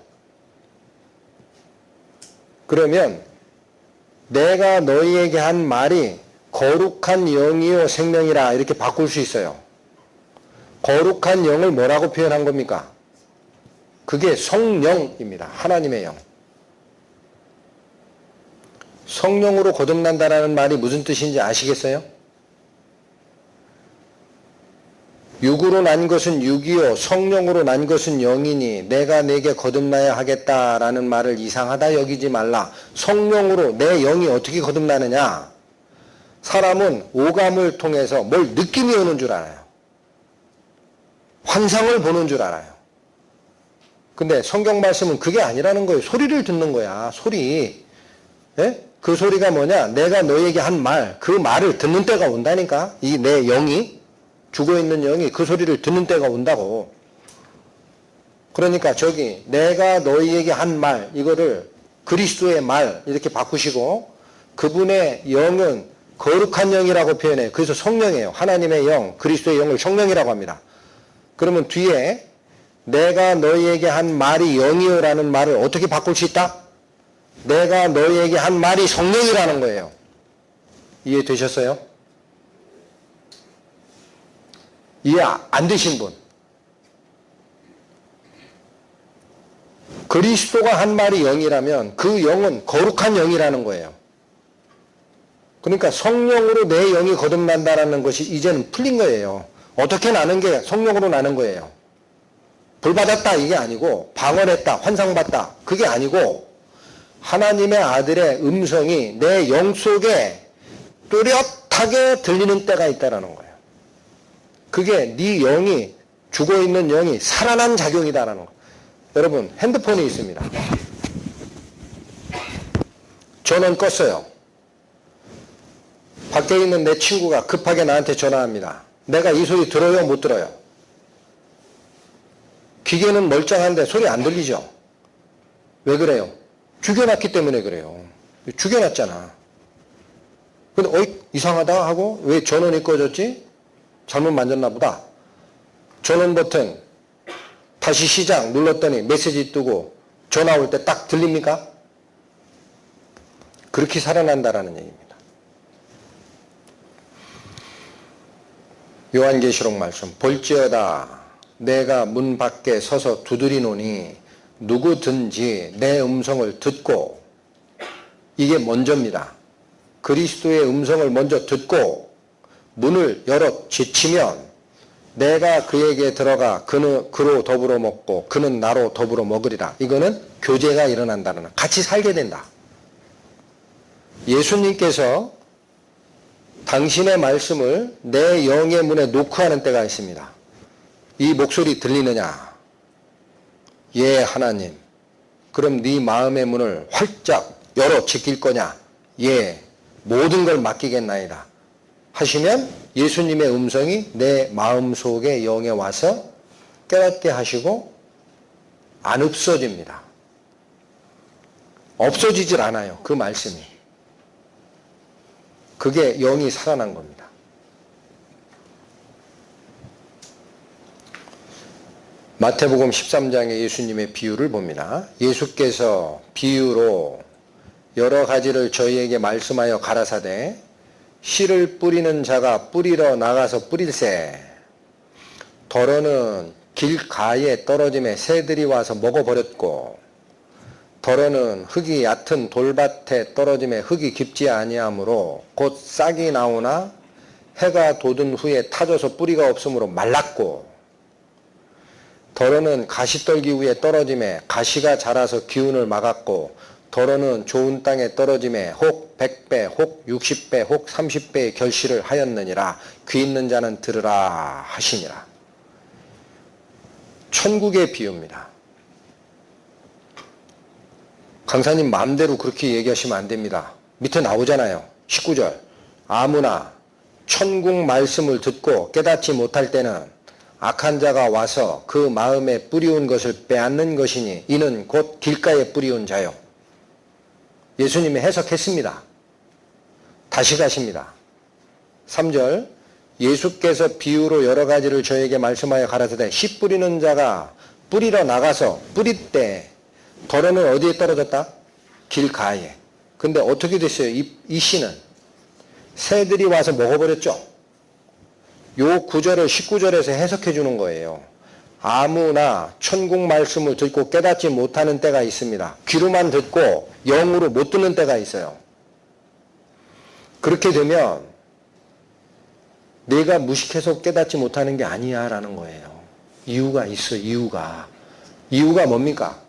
그러면 내가 너희에게 한 말이 거룩한 영이요 생명이라 이렇게 바꿀 수 있어요. 거룩한 영을 뭐라고 표현한 겁니까? 그게 성령입니다. 하나님의 영. 성령으로 거듭난다라는 말이 무슨 뜻인지 아시겠어요? 육으로 난 것은 육이요 성령으로 난 것은 영이니 내가 내게 거듭나야 하겠다라는 말을 이상하다 여기지 말라. 성령으로 내 영이 어떻게 거듭나느냐? 사람은 오감을 통해서 뭘 느낌이 오는 줄 알아요. 환상을 보는 줄 알아요. 근데 성경 말씀은 그게 아니라는 거예요. 소리를 듣는 거야. 소리. 예? 그 소리가 뭐냐? 내가 너에게 한 말, 그 말을 듣는 때가 온다니까. 이 내 영이, 죽어있는 영이 그 소리를 듣는 때가 온다고. 그러니까 저기 내가 너희에게 한 말, 이거를 그리스도의 말 이렇게 바꾸시고, 그분의 영은 거룩한 영이라고 표현해요. 그래서 성령이에요. 하나님의 영, 그리스도의 영을 성령이라고 합니다. 그러면 뒤에 내가 너희에게 한 말이 영이요라는 말을 어떻게 바꿀 수 있다? 내가 너희에게 한 말이 성령이라는 거예요. 이해되셨어요? 이해 안 되신 분? 그리스도가 한 말이 영이라면 그 영은 거룩한 영이라는 거예요. 그러니까 성령으로 내 영이 거듭난다는 것이 이제는 풀린 거예요. 어떻게 나는 게 성령으로 나는 거예요. 불받았다 이게 아니고, 방언했다, 환상봤다 그게 아니고, 하나님의 아들의 음성이 내 영 속에 뚜렷하게 들리는 때가 있다는 거예요. 그게 네 영이, 죽어있는 영이 살아난 작용이다라는 거예요. 여러분, 핸드폰이 있습니다. 전원 껐어요. 밖에 있는 내 친구가 급하게 나한테 전화합니다. 내가 이 소리 들어요? 못 들어요? 기계는 멀쩡한데 소리 안 들리죠? 왜 그래요? 죽여놨기 때문에 그래요. 죽여놨잖아. 근데 어이 이상하다 하고 왜 전원이 꺼졌지? 잘못 만졌나 보다. 전원 버튼 다시 시작 눌렀더니 메시지 뜨고 전화 올 때 딱 들립니까? 그렇게 살아난다라는 얘기입니다. 요한계시록 말씀, 볼지어다 내가 문 밖에 서서 두드리노니 누구든지 내 음성을 듣고, 이게 먼저입니다. 그리스도의 음성을 먼저 듣고 문을 열어 제치면 내가 그에게 들어가 그로 더불어 먹고 그는 나로 더불어 먹으리라. 이거는 교제가 일어난다는, 같이 살게 된다. 예수님께서 당신의 말씀을 내 영의 문에 놓고 하는 때가 있습니다. 이 목소리 들리느냐? 예, 하나님. 그럼 네 마음의 문을 활짝 열어 제낄 거냐? 예, 모든 걸 맡기겠나이다. 하시면 예수님의 음성이 내 마음속에 영에 와서 깨닫게 하시고 안 없어집니다. 없어지질 않아요. 그 말씀이. 그게 영이 살아난 겁니다. 마태복음 13장의 예수님의 비유를 봅니다. 예수께서 비유로 여러 가지를 저희에게 말씀하여 가라사대, 씨를 뿌리는 자가 뿌리러 나가서 뿌릴새, 덜어는 길가에 떨어짐에 새들이 와서 먹어버렸고, 덜어는 흙이 얕은 돌밭에 떨어짐에 흙이 깊지 아니하므로 곧 싹이 나오나 해가 돋은 후에 타져서 뿌리가 없으므로 말랐고, 덜어는 가시떨기 위에 떨어짐에 가시가 자라서 기운을 막았고, 덜어는 좋은 땅에 떨어짐에 혹 100배, 혹 60배, 혹 30배의 결실을 하였느니라. 귀 있는 자는 들으라 하시니라. 천국의 비유입니다. 강사님 마음대로 그렇게 얘기하시면 안 됩니다. 밑에 나오잖아요. 19절. 아무나 천국 말씀을 듣고 깨닫지 못할 때는 악한 자가 와서 그 마음에 뿌리운 것을 빼앗는 것이니 이는 곧 길가에 뿌리운 자요. 예수님이 해석했습니다. 다시 가십니다. 3절. 예수께서 비유로 여러 가지를 저에게 말씀하여 가라사대, 씨 뿌리는 자가 뿌리러 나가서 뿌릴 때 덜어는 어디에 떨어졌다? 길가에. 근데 어떻게 됐어요? 이 씨는 새들이 와서 먹어버렸죠. 요 구절을 19절에서 해석해 주는 거예요. 아무나 천국 말씀을 듣고 깨닫지 못하는 때가 있습니다. 귀로만 듣고 영으로 못 듣는 때가 있어요. 그렇게 되면 내가 무식해서 깨닫지 못하는 게 아니야 라는 거예요. 이유가 있어. 이유가 뭡니까?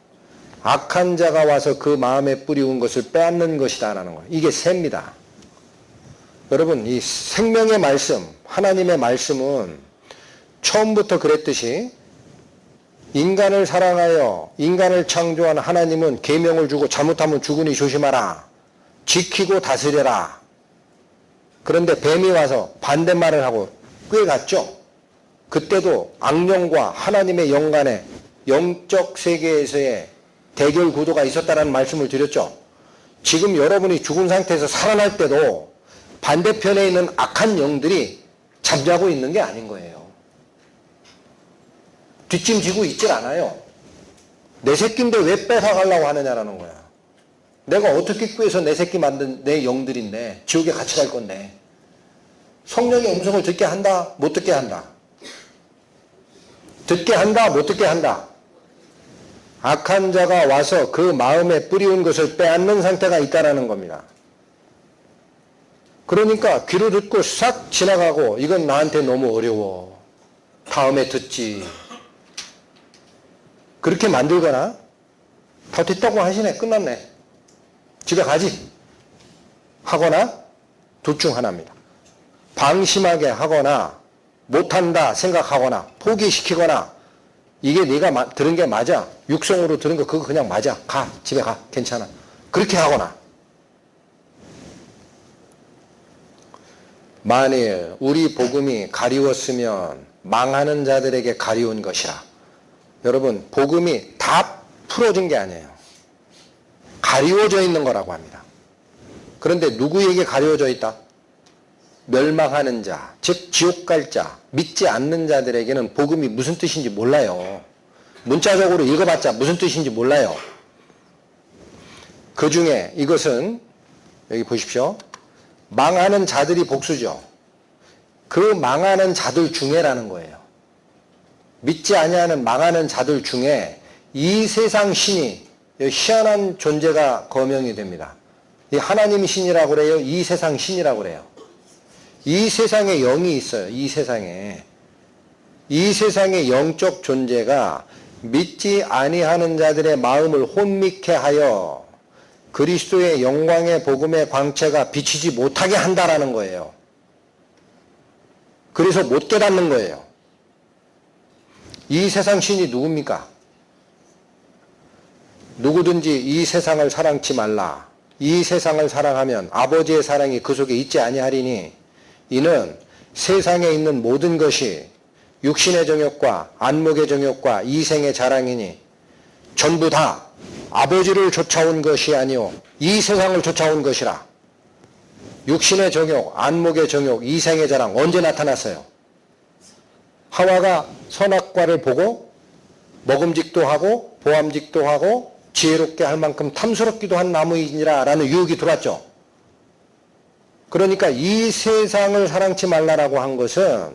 악한 자가 와서 그 마음에 뿌리운 것을 빼앗는 것이다 라는 거예요. 이게 새입니다. 여러분, 이 생명의 말씀, 하나님의 말씀은 처음부터 그랬듯이 인간을 사랑하여 인간을 창조한 하나님은 계명을 주고 잘못하면 죽으니 조심하라. 지키고 다스려라. 그런데 뱀이 와서 반대말을 하고 꾀갔죠. 그때도 악령과 하나님의 영간의 영적 세계에서의 대결 구도가 있었다는 말씀을 드렸죠. 지금 여러분이 죽은 상태에서 살아날 때도 반대편에 있는 악한 영들이 잠자고 있는 게 아닌 거예요. 뒷짐지고 있질 않아요. 내 새끼인데 왜 뺏어가려고 하느냐라는 거야. 내가 어떻게 구해서 내 새끼 만든 내 영들인데 지옥에 같이 갈 건데. 성령의 음성을 듣게 한다, 못 듣게 한다. 듣게 한다, 못 듣게 한다. 악한 자가 와서 그 마음에 뿌리운 것을 빼앗는 상태가 있다라는 겁니다. 그러니까 귀로 듣고 싹 지나가고 이건 나한테 너무 어려워. 다음에 듣지. 그렇게 만들거나 더 듣다고 하시네. 끝났네. 집에 가지. 하거나 둘 중 하나입니다. 방심하게 하거나 못한다 생각하거나 포기시키거나 이게 네가 들은 게 맞아. 육성으로 들은 거 그거 그냥 맞아. 가. 집에 가. 괜찮아. 그렇게 하거나 만일 우리 복음이 가리웠으면 망하는 자들에게 가리운 것이라. 여러분, 복음이 다 풀어진 게 아니에요. 가리워져 있는 거라고 합니다. 그런데 누구에게 가리워져 있다? 멸망하는 자, 즉 지옥 갈 자, 믿지 않는 자들에게는 복음이 무슨 뜻인지 몰라요. 문자적으로 읽어봤자 무슨 뜻인지 몰라요. 그 중에 이것은 여기 보십시오. 망하는 자들이 복수죠. 그 망하는 자들 중에라는 거예요. 믿지 아니하는 망하는 자들 중에 이 세상 신이 희한한 존재가 거명이 됩니다. 이 하나님 신이라고 그래요? 이 세상 신이라고 그래요? 이 세상에 영이 있어요. 이 세상에. 이 세상의 영적 존재가 믿지 아니하는 자들의 마음을 혼미케 하여 그리스도의 영광의 복음의 광채가 비치지 못하게 한다라는 거예요. 그래서 못 깨닫는 거예요. 이 세상 신이 누굽니까? 누구든지 이 세상을 사랑치 말라. 이 세상을 사랑하면 아버지의 사랑이 그 속에 있지 아니하리니 이는 세상에 있는 모든 것이 육신의 정욕과 안목의 정욕과 이생의 자랑이니 전부 다 아버지를 쫓아온 것이 아니오 이 세상을 쫓아온 것이라. 육신의 정욕, 안목의 정욕, 이생의 자랑 언제 나타났어요? 하와가 선악과를 보고 먹음직도 하고 보암직도 하고 지혜롭게 할 만큼 탐스럽기도 한 나무이니라 라는 유혹이 들어왔죠. 그러니까 이 세상을 사랑치 말라라고 한 것은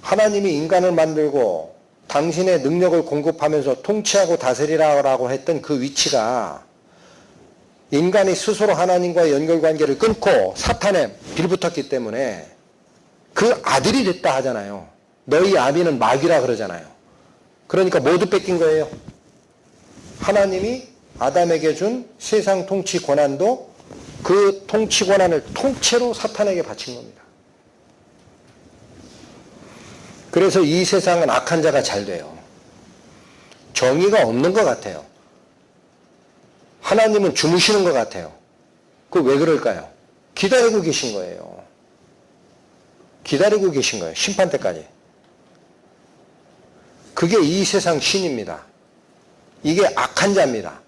하나님이 인간을 만들고 당신의 능력을 공급하면서 통치하고 다스리라고 했던 그 위치가 인간이 스스로 하나님과의 연결관계를 끊고 사탄에 빌붙었기 때문에 그 아들이 됐다 하잖아요. 너희 아비는 마귀라 그러잖아요. 그러니까 모두 뺏긴 거예요. 하나님이 아담에게 준 세상 통치 권한도 그 통치 권한을 통째로 사탄에게 바친 겁니다. 그래서 이 세상은 악한 자가 잘 돼요. 정의가 없는 것 같아요. 하나님은 주무시는 것 같아요. 그 왜 그럴까요? 기다리고 계신 거예요. 기다리고 계신 거예요. 심판 때까지. 그게 이 세상 신입니다. 이게 악한 자입니다.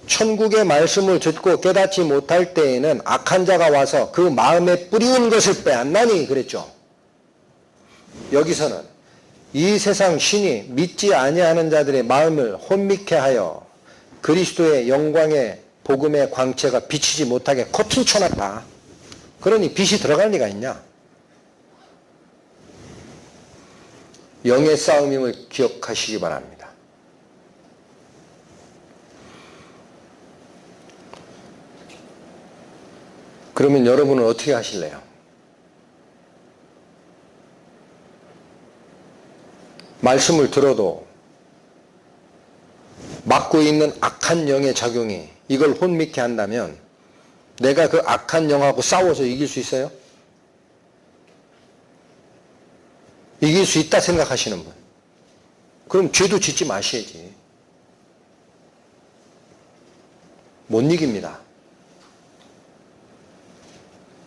천국의 말씀을 듣고 깨닫지 못할 때에는 악한 자가 와서 그 마음에 뿌리운 것을 빼앗나니 그랬죠. 여기서는 이 세상 신이 믿지 아니하는 자들의 마음을 혼미케 하여 그리스도의 영광의 복음의 광채가 비치지 못하게 커튼 쳐놨다. 그러니 빛이 들어갈 리가 있냐? 영의 싸움임을 기억하시기 바랍니다. 그러면 여러분은 어떻게 하실래요? 말씀을 들어도 맡고 있는 악한 영의 작용이 이걸 혼미케 한다면 내가 그 악한 영하고 싸워서 이길 수 있어요? 이길 수 있다 생각하시는 분. 그럼 죄도 짓지 마셔야지. 못 이깁니다.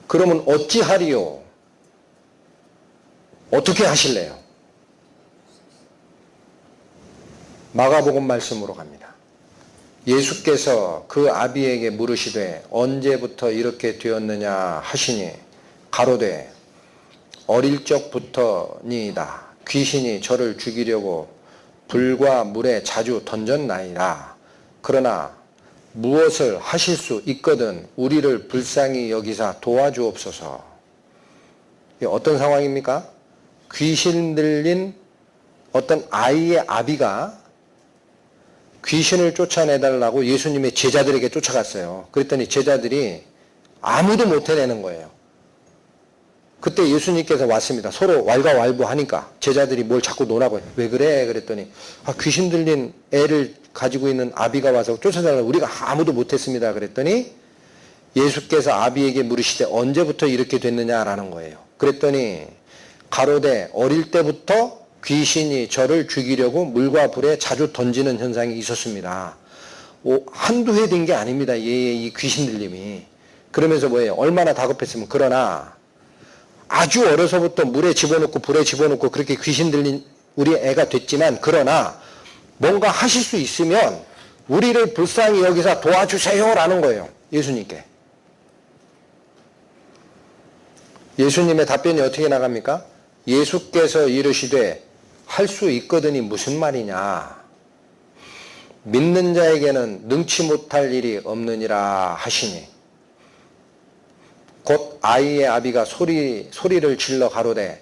그러면 어찌하리요? 어떻게 하실래요? 마가복음 말씀으로 갑니다. 예수께서 그 아비에게 물으시되 언제부터 이렇게 되었느냐 하시니 가로되 어릴 적부터니이다. 귀신이 저를 죽이려고 불과 물에 자주 던졌나이다. 그러나 무엇을 하실 수 있거든 우리를 불쌍히 여기사 도와주옵소서. 이게 어떤 상황입니까? 귀신 들린 어떤 아이의 아비가 귀신을 쫓아내달라고 예수님의 제자들에게 쫓아갔어요. 그랬더니 제자들이 아무도 못 해내는 거예요. 그때 예수님께서 왔습니다. 서로 왈가왈부하니까 제자들이 뭘 자꾸 노라고요. 왜 그래? 그랬더니 귀신 들린 애를 가지고 있는 아비가 와서 쫓아달라고 우리가 아무도 못했습니다. 그랬더니 예수께서 아비에게 물으시되 언제부터 이렇게 됐느냐라는 거예요. 그랬더니 가로되 어릴 때부터 귀신이 저를 죽이려고 물과 불에 자주 던지는 현상이 있었습니다. 한두 해 된 게 아닙니다. 이 귀신 들림이. 그러면서 뭐예요? 얼마나 다급했으면. 그러나 아주 어려서부터 물에 집어넣고 불에 집어넣고 그렇게 귀신 들린 우리 애가 됐지만 그러나 뭔가 하실 수 있으면 우리를 불쌍히 여기서 도와주세요라는 거예요. 예수님께. 예수님의 답변이 어떻게 나갑니까? 예수께서 이르시되 할 수 있거든이 무슨 말이냐. 믿는 자에게는 능치 못할 일이 없느니라 하시니 곧 아이의 아비가 소리를 질러 가로되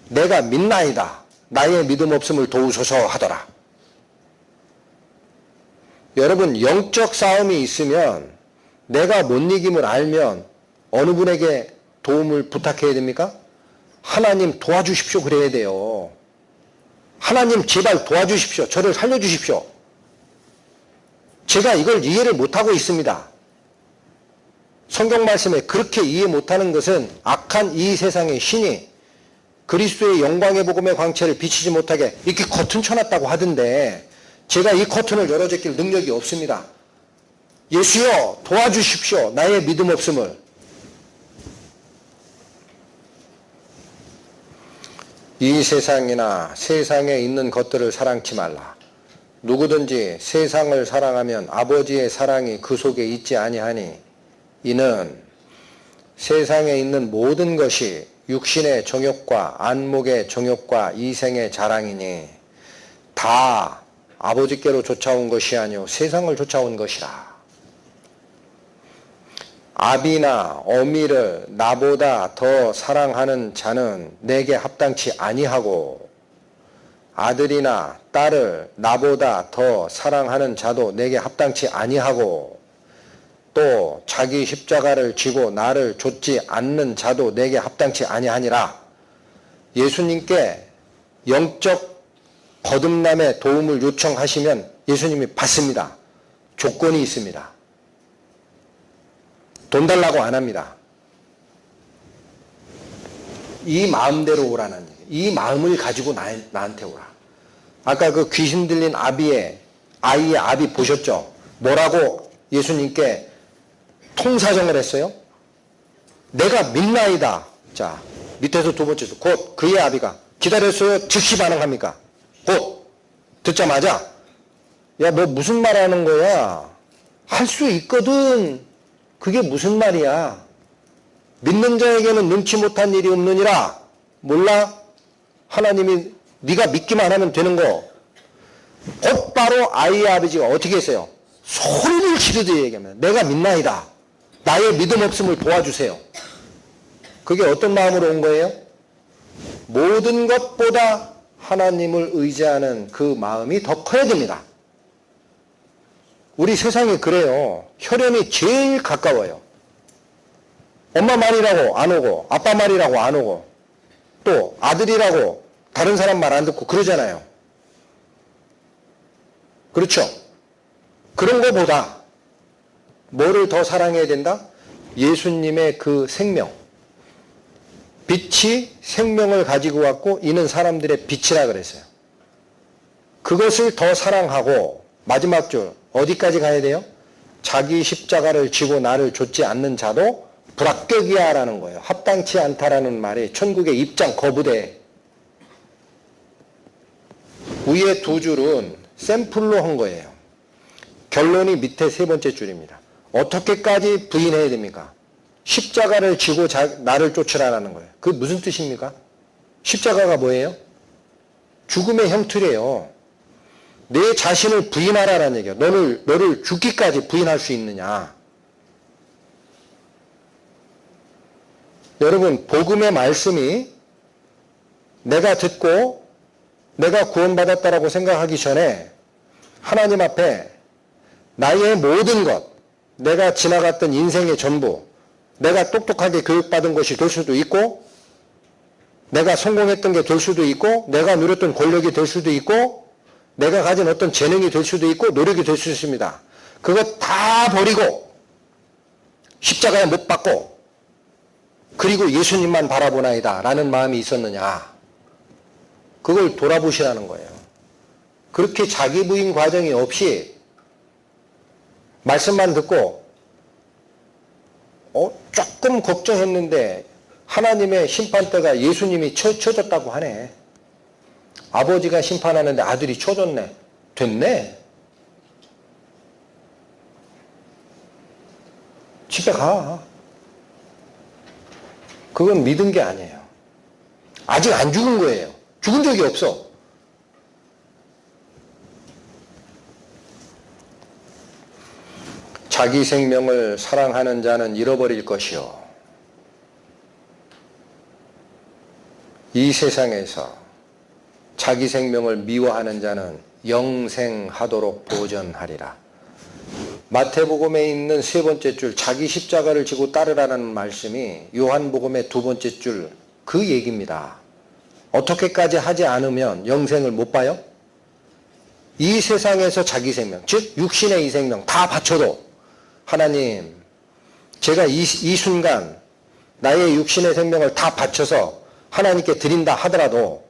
내가 믿나이다. 나의 믿음 없음을 도우소서 하더라. 여러분 영적 싸움이 있으면 내가 못 이김을 알면 어느 분에게 도움을 부탁해야 됩니까? 하나님 도와주십시오 그래야 돼요. 하나님 제발 도와주십시오. 저를 살려주십시오. 제가 이걸 이해를 못하고 있습니다. 성경 말씀에 그렇게 이해 못하는 것은 악한 이 세상의 신이 그리스도의 영광의 복음의 광채를 비치지 못하게 이렇게 커튼 쳐놨다고 하던데 제가 이 커튼을 열어제낄 능력이 없습니다. 예수여 도와주십시오. 나의 믿음 없음을. 이 세상이나 세상에 있는 것들을 사랑치 말라. 누구든지 세상을 사랑하면 아버지의 사랑이 그 속에 있지 아니하니 이는 세상에 있는 모든 것이 육신의 정욕과 안목의 정욕과 이생의 자랑이니 다 아버지께로 쫓아온 것이 아니요 세상을 쫓아온 것이라. 아비나 어미를 나보다 더 사랑하는 자는 내게 합당치 아니하고 아들이나 딸을 나보다 더 사랑하는 자도 내게 합당치 아니하고 또 자기 십자가를 지고 나를 좇지 않는 자도 내게 합당치 아니하니라. 예수님께 영적 거듭남의 도움을 요청하시면 예수님이 받습니다. 조건이 있습니다. 돈 달라고 안 합니다. 이 마음대로 오라는 얘기예요. 이 마음을 가지고 나한테 오라. 아까 그 귀신 들린 아이의 아비 보셨죠? 뭐라고 예수님께 통사정을 했어요? 내가 믿나이다. 자, 밑에서 두 번째도 곧 그의 아비가 기다렸어요? 즉시 반응합니까? 곧 듣자마자 야, 너 무슨 말 하는 거야? 할 수 있거든. 그게 무슨 말이야? 믿는 자에게는 능치 못한 일이 없느니라. 몰라? 하나님이 네가 믿기만 하면 되는 거. 곧바로 아이의 아버지가 어떻게 했어요? 소리를 지르듯이 얘기하면 내가 믿나이다. 나의 믿음 없음을 도와주세요. 그게 어떤 마음으로 온 거예요? 모든 것보다 하나님을 의지하는 그 마음이 더 커야 됩니다. 우리 세상이 그래요. 혈연이 제일 가까워요. 엄마 말이라고 안 오고 아빠 말이라고 안 오고 또 아들이라고 다른 사람 말 안 듣고 그러잖아요. 그렇죠? 그런 거보다 뭐를 더 사랑해야 된다? 예수님의 그 생명, 빛이 생명을 가지고 왔고 이는 사람들의 빛이라 그랬어요. 그것을 더 사랑하고 마지막 줄 어디까지 가야 돼요? 자기 십자가를 지고 나를 좇지 않는 자도 불합격이야 라는 거예요. 합당치 않다라는 말이 천국의 입장 거부대. 위에 두 줄은 샘플로 한 거예요. 결론이 밑에 세 번째 줄입니다. 어떻게까지 부인해야 됩니까? 십자가를 지고 나를 쫓으라는 거예요. 그게 무슨 뜻입니까? 십자가가 뭐예요? 죽음의 형틀이에요. 내 자신을 부인하라는 얘기야. 너를 죽기까지 부인할 수 있느냐. 여러분, 복음의 말씀이 내가 듣고 내가 구원받았다라고 생각하기 전에 하나님 앞에 나의 모든 것, 내가 지나갔던 인생의 전부, 내가 똑똑하게 교육받은 것이 될 수도 있고, 내가 성공했던 게 될 수도 있고, 내가 누렸던 권력이 될 수도 있고, 내가 가진 어떤 재능이 될 수도 있고 노력이 될 수 있습니다. 그거 다 버리고 십자가에 못 박고 그리고 예수님만 바라보나이다 라는 마음이 있었느냐. 그걸 돌아보시라는 거예요. 그렇게 자기 부인 과정이 없이 말씀만 듣고 조금 걱정했는데 하나님의 심판대가 예수님이 쳐졌다고 하네. 아버지가 심판하는데 아들이 쳐줬네. 됐네. 집에 가. 그건 믿은 게 아니에요. 아직 안 죽은 거예요. 죽은 적이 없어. 자기 생명을 사랑하는 자는 잃어버릴 것이요. 이 세상에서 자기 생명을 미워하는 자는 영생하도록 보전하리라. 마태복음에 있는 세 번째 줄 자기 십자가를 지고 따르라는 말씀이 요한복음의 두 번째 줄 그 얘기입니다. 어떻게까지 하지 않으면 영생을 못 봐요? 이 세상에서 자기 생명, 즉 육신의 이 생명 다 바쳐도 하나님, 제가 이 순간 나의 육신의 생명을 다 바쳐서 하나님께 드린다 하더라도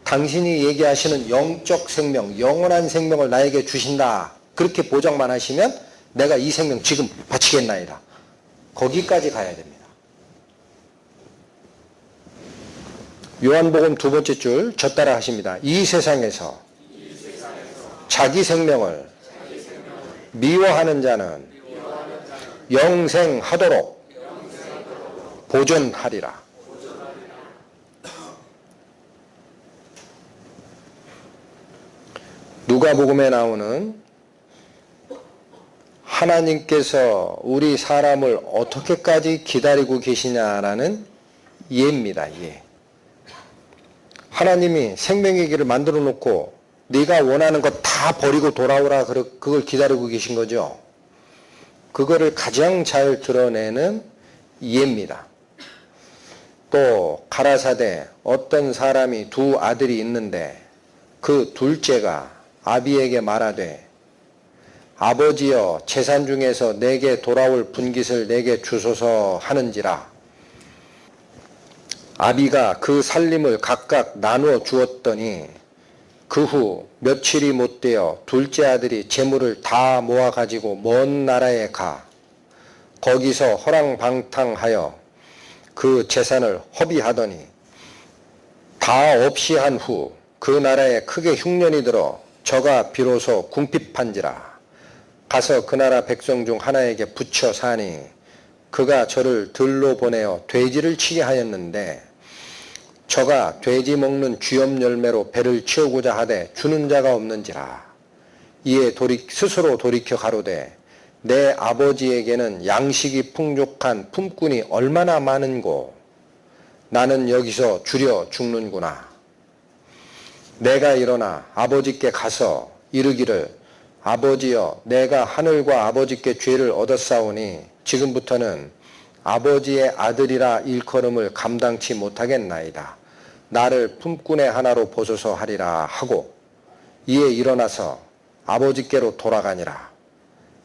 당신이 얘기하시는 영적 생명, 영원한 생명을 나에게 주신다. 그렇게 보장만 하시면 내가 이 생명 지금 바치겠나이다. 거기까지 가야 됩니다. 요한복음 두 번째 줄 저 따라 하십니다. 이 세상에서 자기 생명을 미워하는 자는 영생하도록 보존하리라. 누가복음에 나오는 하나님께서 우리 사람을 어떻게까지 기다리고 계시냐라는 예입니다. 예. 하나님이 생명의 길을 만들어 놓고 네가 원하는 것 다 버리고 돌아오라 그걸 기다리고 계신 거죠. 그거를 가장 잘 드러내는 예입니다. 또 가라사대 어떤 사람이 두 아들이 있는데 그 둘째가 아비에게 말하되 아버지여 재산 중에서 내게 돌아올 분깃을 내게 주소서 하는지라. 아비가 그 살림을 각각 나누어 주었더니 그 후 며칠이 못되어 둘째 아들이 재물을 다 모아가지고 먼 나라에 가 거기서 허랑방탕하여 그 재산을 허비하더니 다 없이 한 후 그 나라에 크게 흉년이 들어 저가 비로소 궁핍한지라. 가서 그 나라 백성 중 하나에게 붙여 사니 그가 저를 들로 보내어 돼지를 치게 하였는데 저가 돼지 먹는 쥐염 열매로 배를 채우고자 하되 주는 자가 없는지라. 이에 스스로 돌이켜 가로되 내 아버지에게는 양식이 풍족한 품꾼이 얼마나 많은고 나는 여기서 주려 죽는구나. 내가 일어나 아버지께 가서 이르기를 아버지여 내가 하늘과 아버지께 죄를 얻었사오니 지금부터는 아버지의 아들이라 일컬음을 감당치 못하겠나이다. 나를 품꾼의 하나로 보소서 하리라 하고 이에 일어나서 아버지께로 돌아가니라.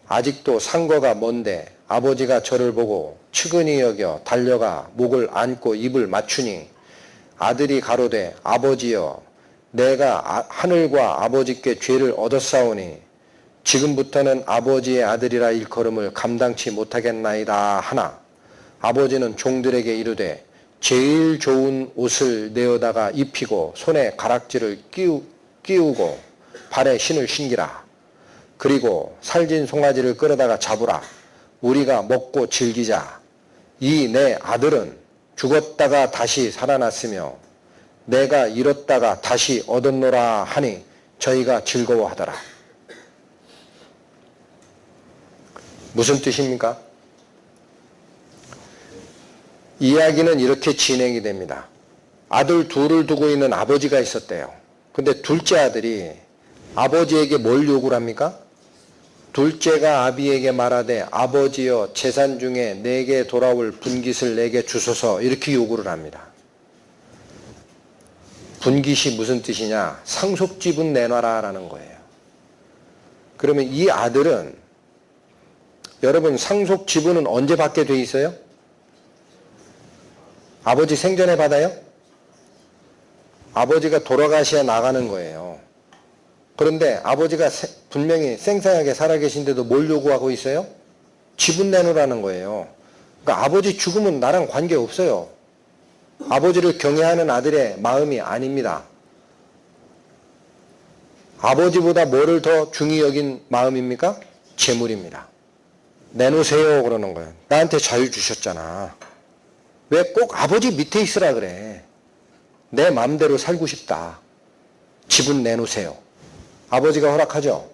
아직도 상거가 먼데 아버지가 저를 보고 측은히 여겨 달려가 목을 안고 입을 맞추니 아들이 가로되 아버지여 내가 하늘과 아버지께 죄를 얻었사오니 지금부터는 아버지의 아들이라 일컬음을 감당치 못하겠나이다 하나 아버지는 종들에게 이르되 제일 좋은 옷을 내어다가 입히고 손에 가락지를 끼우고 발에 신을 신기라. 그리고 살진 송아지를 끌어다가 잡으라. 우리가 먹고 즐기자. 이 내 아들은 죽었다가 다시 살아났으며 내가 잃었다가 다시 얻었노라 하니 저희가 즐거워하더라. 무슨 뜻입니까? 이야기는 이렇게 진행이 됩니다. 아들 둘을 두고 있는 아버지가 있었대요. 근데 둘째 아들이 아버지에게 뭘 요구를 합니까? 둘째가 아비에게 말하되 아버지여 재산 중에 내게 돌아올 분깃을 내게 주소서 이렇게 요구를 합니다. 분깃이 무슨 뜻이냐? 상속지분 내놔라 라는 거예요. 그러면 이 아들은 여러분 상속지분은 언제 받게 돼 있어요? 아버지 생전에 받아요? 아버지가 돌아가셔야 나가는 거예요. 그런데 아버지가 분명히 생생하게 살아계신데도 뭘 요구하고 있어요? 지분 내놓으라는 거예요. 그러니까 아버지 죽으면 나랑 관계없어요. 아버지를 경외하는 아들의 마음이 아닙니다. 아버지보다 뭐를 더 중히 여긴 마음입니까? 재물입니다. 내놓으세요 그러는 거예요. 나한테 자유 주셨잖아. 왜 꼭 아버지 밑에 있으라 그래. 내 마음대로 살고 싶다. 지분 내놓으세요. 아버지가 허락하죠.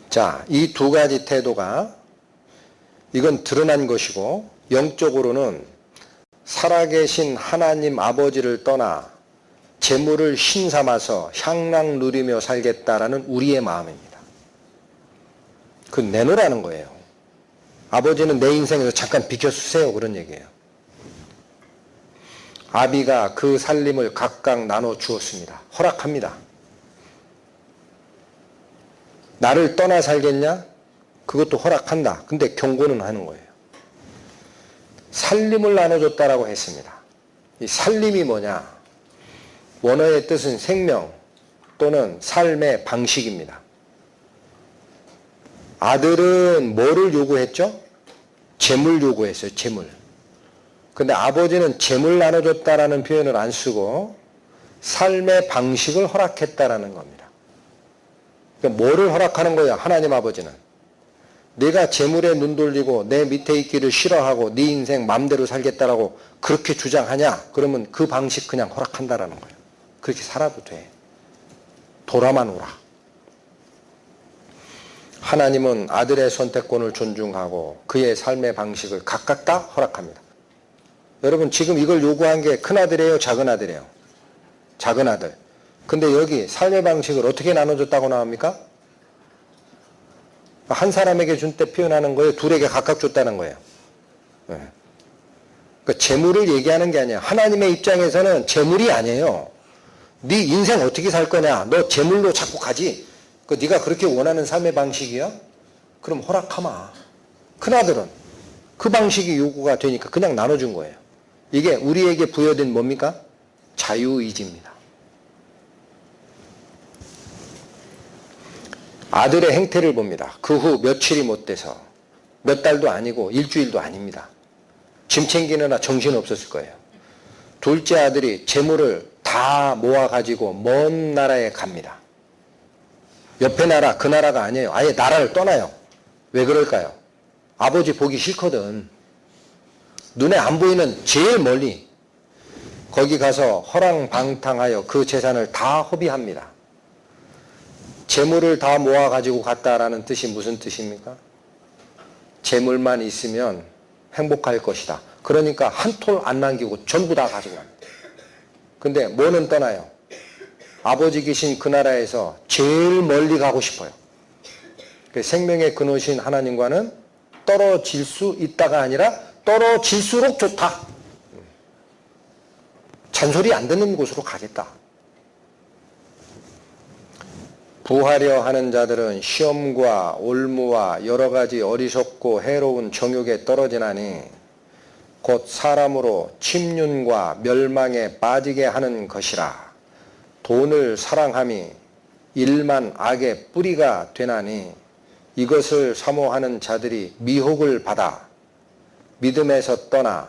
자, 이 두 가지 태도가 이건 드러난 것이고 영적으로는 살아계신 하나님 아버지를 떠나 재물을 신삼아서 향락 누리며 살겠다라는 우리의 마음입니다. 그 내놓으라는 거예요. 아버지는 내 인생에서 잠깐 비켜주세요 그런 얘기예요. 아비가 그 살림을 각각 나눠 주었습니다. 허락합니다. 나를 떠나 살겠냐? 그것도 허락한다. 근데 경고는 하는 거예요. 살림을 나눠줬다라고 했습니다. 이 살림이 뭐냐? 원어의 뜻은 생명 또는 삶의 방식입니다. 아들은 뭐를 요구했죠? 재물 요구했어요. 재물. 근데 아버지는 재물 나눠줬다라는 표현을 안 쓰고 삶의 방식을 허락했다라는 겁니다. 그러니까 뭐를 허락하는 거야? 하나님 아버지는. 내가 재물에 눈 돌리고 내 밑에 있기를 싫어하고 네 인생 마음대로 살겠다라고 그렇게 주장하냐? 그러면 그 방식 그냥 허락한다라는 거예요. 그렇게 살아도 돼. 돌아만 오라. 하나님은 아들의 선택권을 존중하고 그의 삶의 방식을 각각 다 허락합니다. 여러분 지금 이걸 요구한 게 큰아들이에요? 작은아들이에요? 작은아들. 근데 여기 삶의 방식을 어떻게 나눠줬다고 나옵니까? 한 사람에게 준 때 표현하는 거예요? 둘에게 각각 줬다는 거예요? 네. 그러니까 재물을 얘기하는 게 아니에요. 하나님의 입장에서는 재물이 아니에요. 네 인생 어떻게 살 거냐? 너 재물로 자꾸 가지? 네가 그렇게 원하는 삶의 방식이야? 그럼 허락하마. 큰아들은 그 방식이 요구가 되니까 그냥 나눠준 거예요. 이게 우리에게 부여된 뭡니까? 자유의지입니다. 아들의 행태를 봅니다. 그 후 며칠이 못 돼서 몇 달도 아니고 일주일도 아닙니다. 짐 챙기느라 정신 없었을 거예요. 둘째 아들이 재물을 다 모아가지고 먼 나라에 갑니다. 옆에 나라, 그 나라가 아니에요. 아예 나라를 떠나요. 왜 그럴까요? 아버지 보기 싫거든. 눈에 안 보이는 제일 멀리 거기 가서 허랑방탕하여 그 재산을 다 허비합니다. 재물을 다 모아가지고 갔다라는 뜻이 무슨 뜻입니까? 재물만 있으면 행복할 것이다. 그러니까 한 톨 안 남기고 전부 다 가지고 갑니다. 근데 뭐는 떠나요? 아버지 계신 그 나라에서 제일 멀리 가고 싶어요. 생명의 근원이신 하나님과는 떨어질 수 있다가 아니라 떨어질수록 좋다. 잔소리 안 듣는 곳으로 가겠다. 구하려 하는 자들은 시험과 올무와 여러 가지 어리석고 해로운 정욕에 떨어지나니 곧 사람으로 침륜과 멸망에 빠지게 하는 것이라. 돈을 사랑함이 일만 악의 뿌리가 되나니 이것을 사모하는 자들이 미혹을 받아 믿음에서 떠나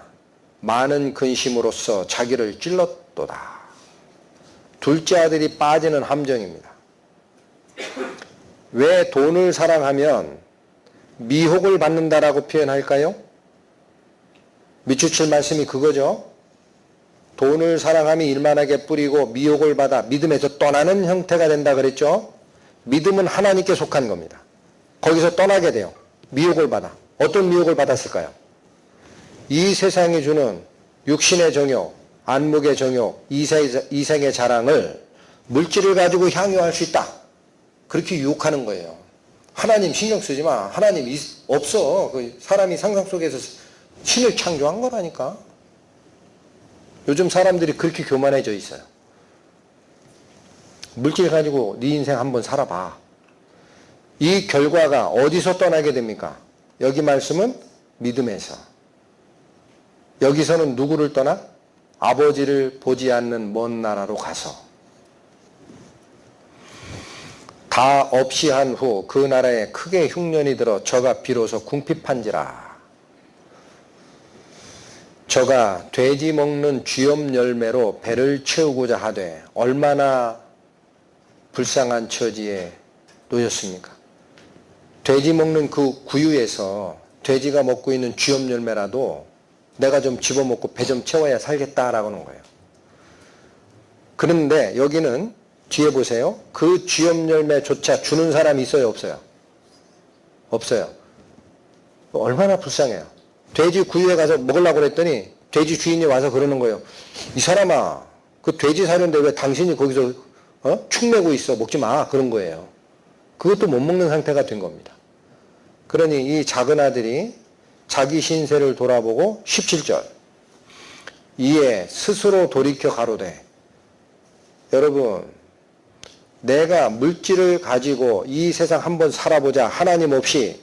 많은 근심으로써 자기를 찔렀도다. 둘째 아들이 빠지는 함정입니다. 왜 돈을 사랑하면 미혹을 받는다라고 표현할까요? 밑줄 말씀이 그거죠. 돈을 사랑함이 일만하게 뿌리고 미혹을 받아 믿음에서 떠나는 형태가 된다 그랬죠. 믿음은 하나님께 속한 겁니다. 거기서 떠나게 돼요. 미혹을 받아. 어떤 미혹을 받았을까요? 이 세상이 주는 육신의 정욕, 안목의 정욕, 이생의 자랑을 물질을 가지고 향유할 수 있다. 그렇게 유혹하는 거예요. 하나님 신경 쓰지 마. 하나님 없어. 사람이 상상 속에서 신을 창조한 거라니까. 요즘 사람들이 그렇게 교만해져 있어요. 물질 가지고 네 인생 한번 살아봐. 이 결과가 어디서 떠나게 됩니까? 여기 말씀은 믿음에서. 여기서는 누구를 떠나? 아버지를 보지 않는 먼 나라로 가서. 다 없이 한 후 그 나라에 크게 흉년이 들어 저가 비로소 궁핍한지라. 저가 돼지 먹는 쥐염 열매로 배를 채우고자 하되 얼마나 불쌍한 처지에 놓였습니까? 돼지 먹는 그 구유에서 돼지가 먹고 있는 쥐염 열매라도 내가 좀 집어먹고 배 좀 채워야 살겠다라고 하는 거예요. 그런데 여기는 뒤에 보세요. 그 쥐염 열매조차 주는 사람이 있어요, 없어요? 없어요. 얼마나 불쌍해요. 돼지 구유에 가서 먹으려고 그랬더니 돼지 주인이 와서 그러는 거예요. 이 사람아, 그 돼지 사료인데 왜 당신이 거기서 축내고 있어? 먹지 마. 그런 거예요. 그것도 못 먹는 상태가 된 겁니다. 그러니 이 작은 아들이 자기 신세를 돌아보고 17절 이에 스스로 돌이켜 가로되. 여러분, 내가 물질을 가지고 이 세상 한번 살아보자 하나님 없이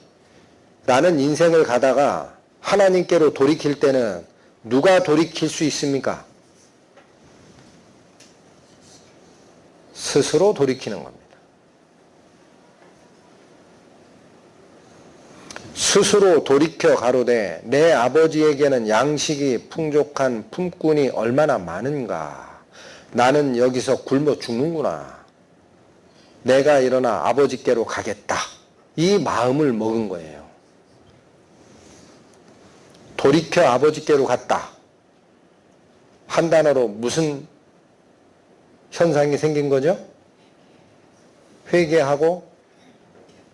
라는 인생을 가다가 하나님께로 돌이킬 때는 누가 돌이킬 수 있습니까? 스스로 돌이키는 겁니다. 스스로 돌이켜 가로되 내 아버지에게는 양식이 풍족한 품꾼이 얼마나 많은가. 나는 여기서 굶어 죽는구나. 내가 일어나 아버지께로 가겠다. 이 마음을 먹은 거예요. 돌이켜 아버지께로 갔다. 한 단어로 무슨 현상이 생긴 거죠? 회개하고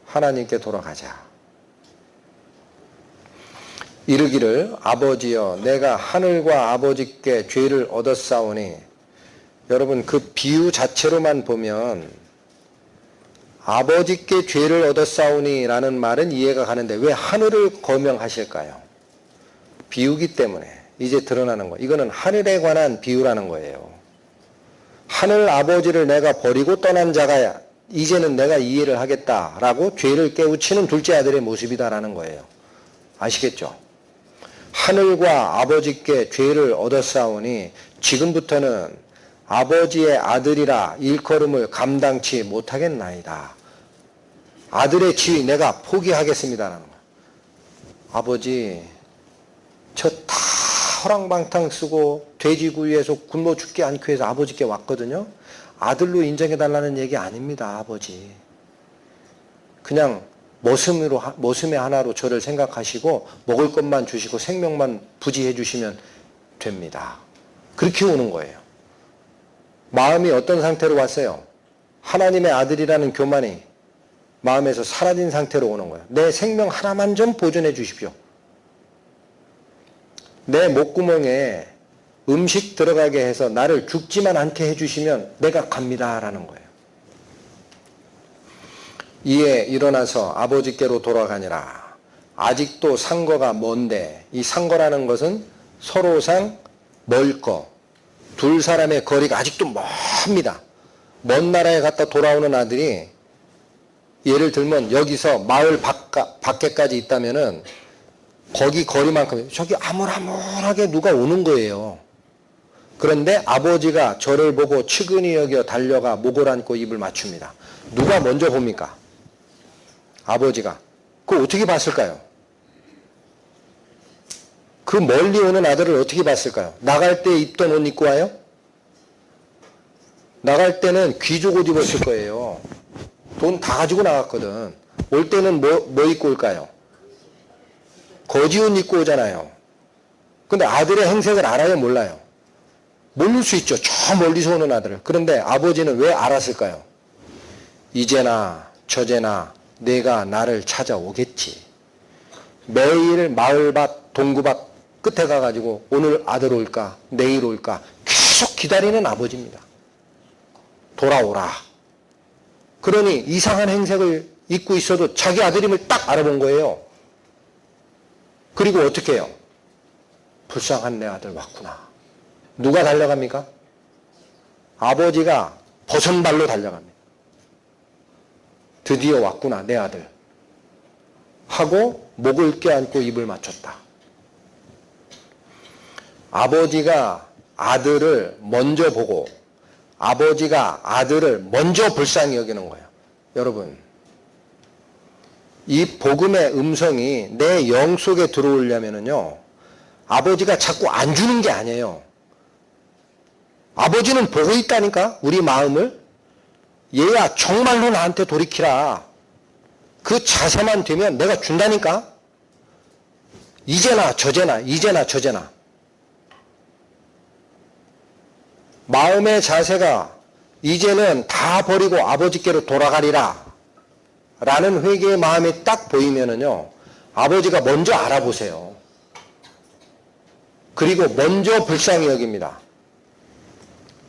하나님께 돌아가자. 이르기를 아버지여 내가 하늘과 아버지께 죄를 얻었사오니. 여러분, 그 비유 자체로만 보면 아버지께 죄를 얻었사오니 라는 말은 이해가 가는데 왜 하늘을 거명하실까요? 비유기 때문에 이제 드러나는 거예요. 이거는 하늘에 관한 비유라는 거예요. 하늘 아버지를 내가 버리고 떠난 자가 이제는 내가 이해를 하겠다라고 죄를 깨우치는 둘째 아들의 모습이다라는 거예요. 아시겠죠? 하늘과 아버지께 죄를 얻었사오니 지금부터는 아버지의 아들이라 일컬음을 감당치 못하겠나이다. 아들의 지위 내가 포기하겠습니다라는 거예요. 아버지, 저 다 허랑방탕 쓰고 돼지구이에서 굶어 죽지 않기 위해서 아버지께 왔거든요. 아들로 인정해달라는 얘기 아닙니다, 아버지. 그냥 모슴의 하나로 저를 생각하시고 먹을 것만 주시고 생명만 부지해 주시면 됩니다. 그렇게 오는 거예요. 마음이 어떤 상태로 왔어요? 하나님의 아들이라는 교만이 마음에서 사라진 상태로 오는 거예요. 내 생명 하나만 좀 보존해 주십시오. 내 목구멍에 음식 들어가게 해서 나를 죽지만 않게 해주시면 내가 갑니다라는 거예요. 이에 일어나서 아버지께로 돌아가니라. 아직도 상거가 먼데, 이 상거라는 것은 서로상 멀 거, 둘 사람의 거리가 아직도 멉니다. 먼 나라에 갔다 돌아오는 아들이 예를 들면 여기서 마을 밖에까지 있다면은 거기 거리만큼 저기 아물아물하게 누가 오는 거예요. 그런데 아버지가 저를 보고 측은히 여겨 달려가 목을 안고 입을 맞춥니다. 누가 먼저 봅니까? 아버지가. 그거 어떻게 봤을까요? 그 멀리 오는 아들을 어떻게 봤을까요? 나갈 때 입던 옷 입고 와요? 나갈 때는 귀족 옷 입었을 거예요. 돈 다 가지고 나갔거든. 올 때는 뭐 입고 올까요? 거지 옷 입고 오잖아요. 근데 아들의 행색을 알아요, 몰라요? 모를 수 있죠. 저 멀리서 오는 아들을. 그런데 아버지는 왜 알았을까요? 이제나 저제나 내가 나를 찾아오겠지. 매일 마을밭, 동구밭 끝에 가가지고 오늘 아들 올까, 내일 올까 계속 기다리는 아버지입니다. 돌아오라. 그러니 이상한 행색을 입고 있어도 자기 아들임을 딱 알아본 거예요. 그리고 어떻게 해요? 불쌍한 내 아들 왔구나. 누가 달려갑니까? 아버지가 버선발로 달려갑니다. 드디어 왔구나 내 아들 하고 목을 껴안고 입을 맞췄다. 아버지가 아들을 먼저 보고 아버지가 아들을 먼저 불쌍히 여기는 거예요. 여러분, 이 복음의 음성이 내 영 속에 들어오려면요, 아버지가 자꾸 안 주는 게 아니에요. 아버지는 보고 있다니까, 우리 마음을. 얘야, 정말로 나한테 돌이키라. 그 자세만 되면 내가 준다니까. 이제나 저제나, 이제나 저제나. 마음의 자세가 이제는 다 버리고 아버지께로 돌아가리라 라는 회개의 마음이 딱 보이면은요, 아버지가 먼저 알아보세요. 그리고 먼저 불쌍히 여깁니다.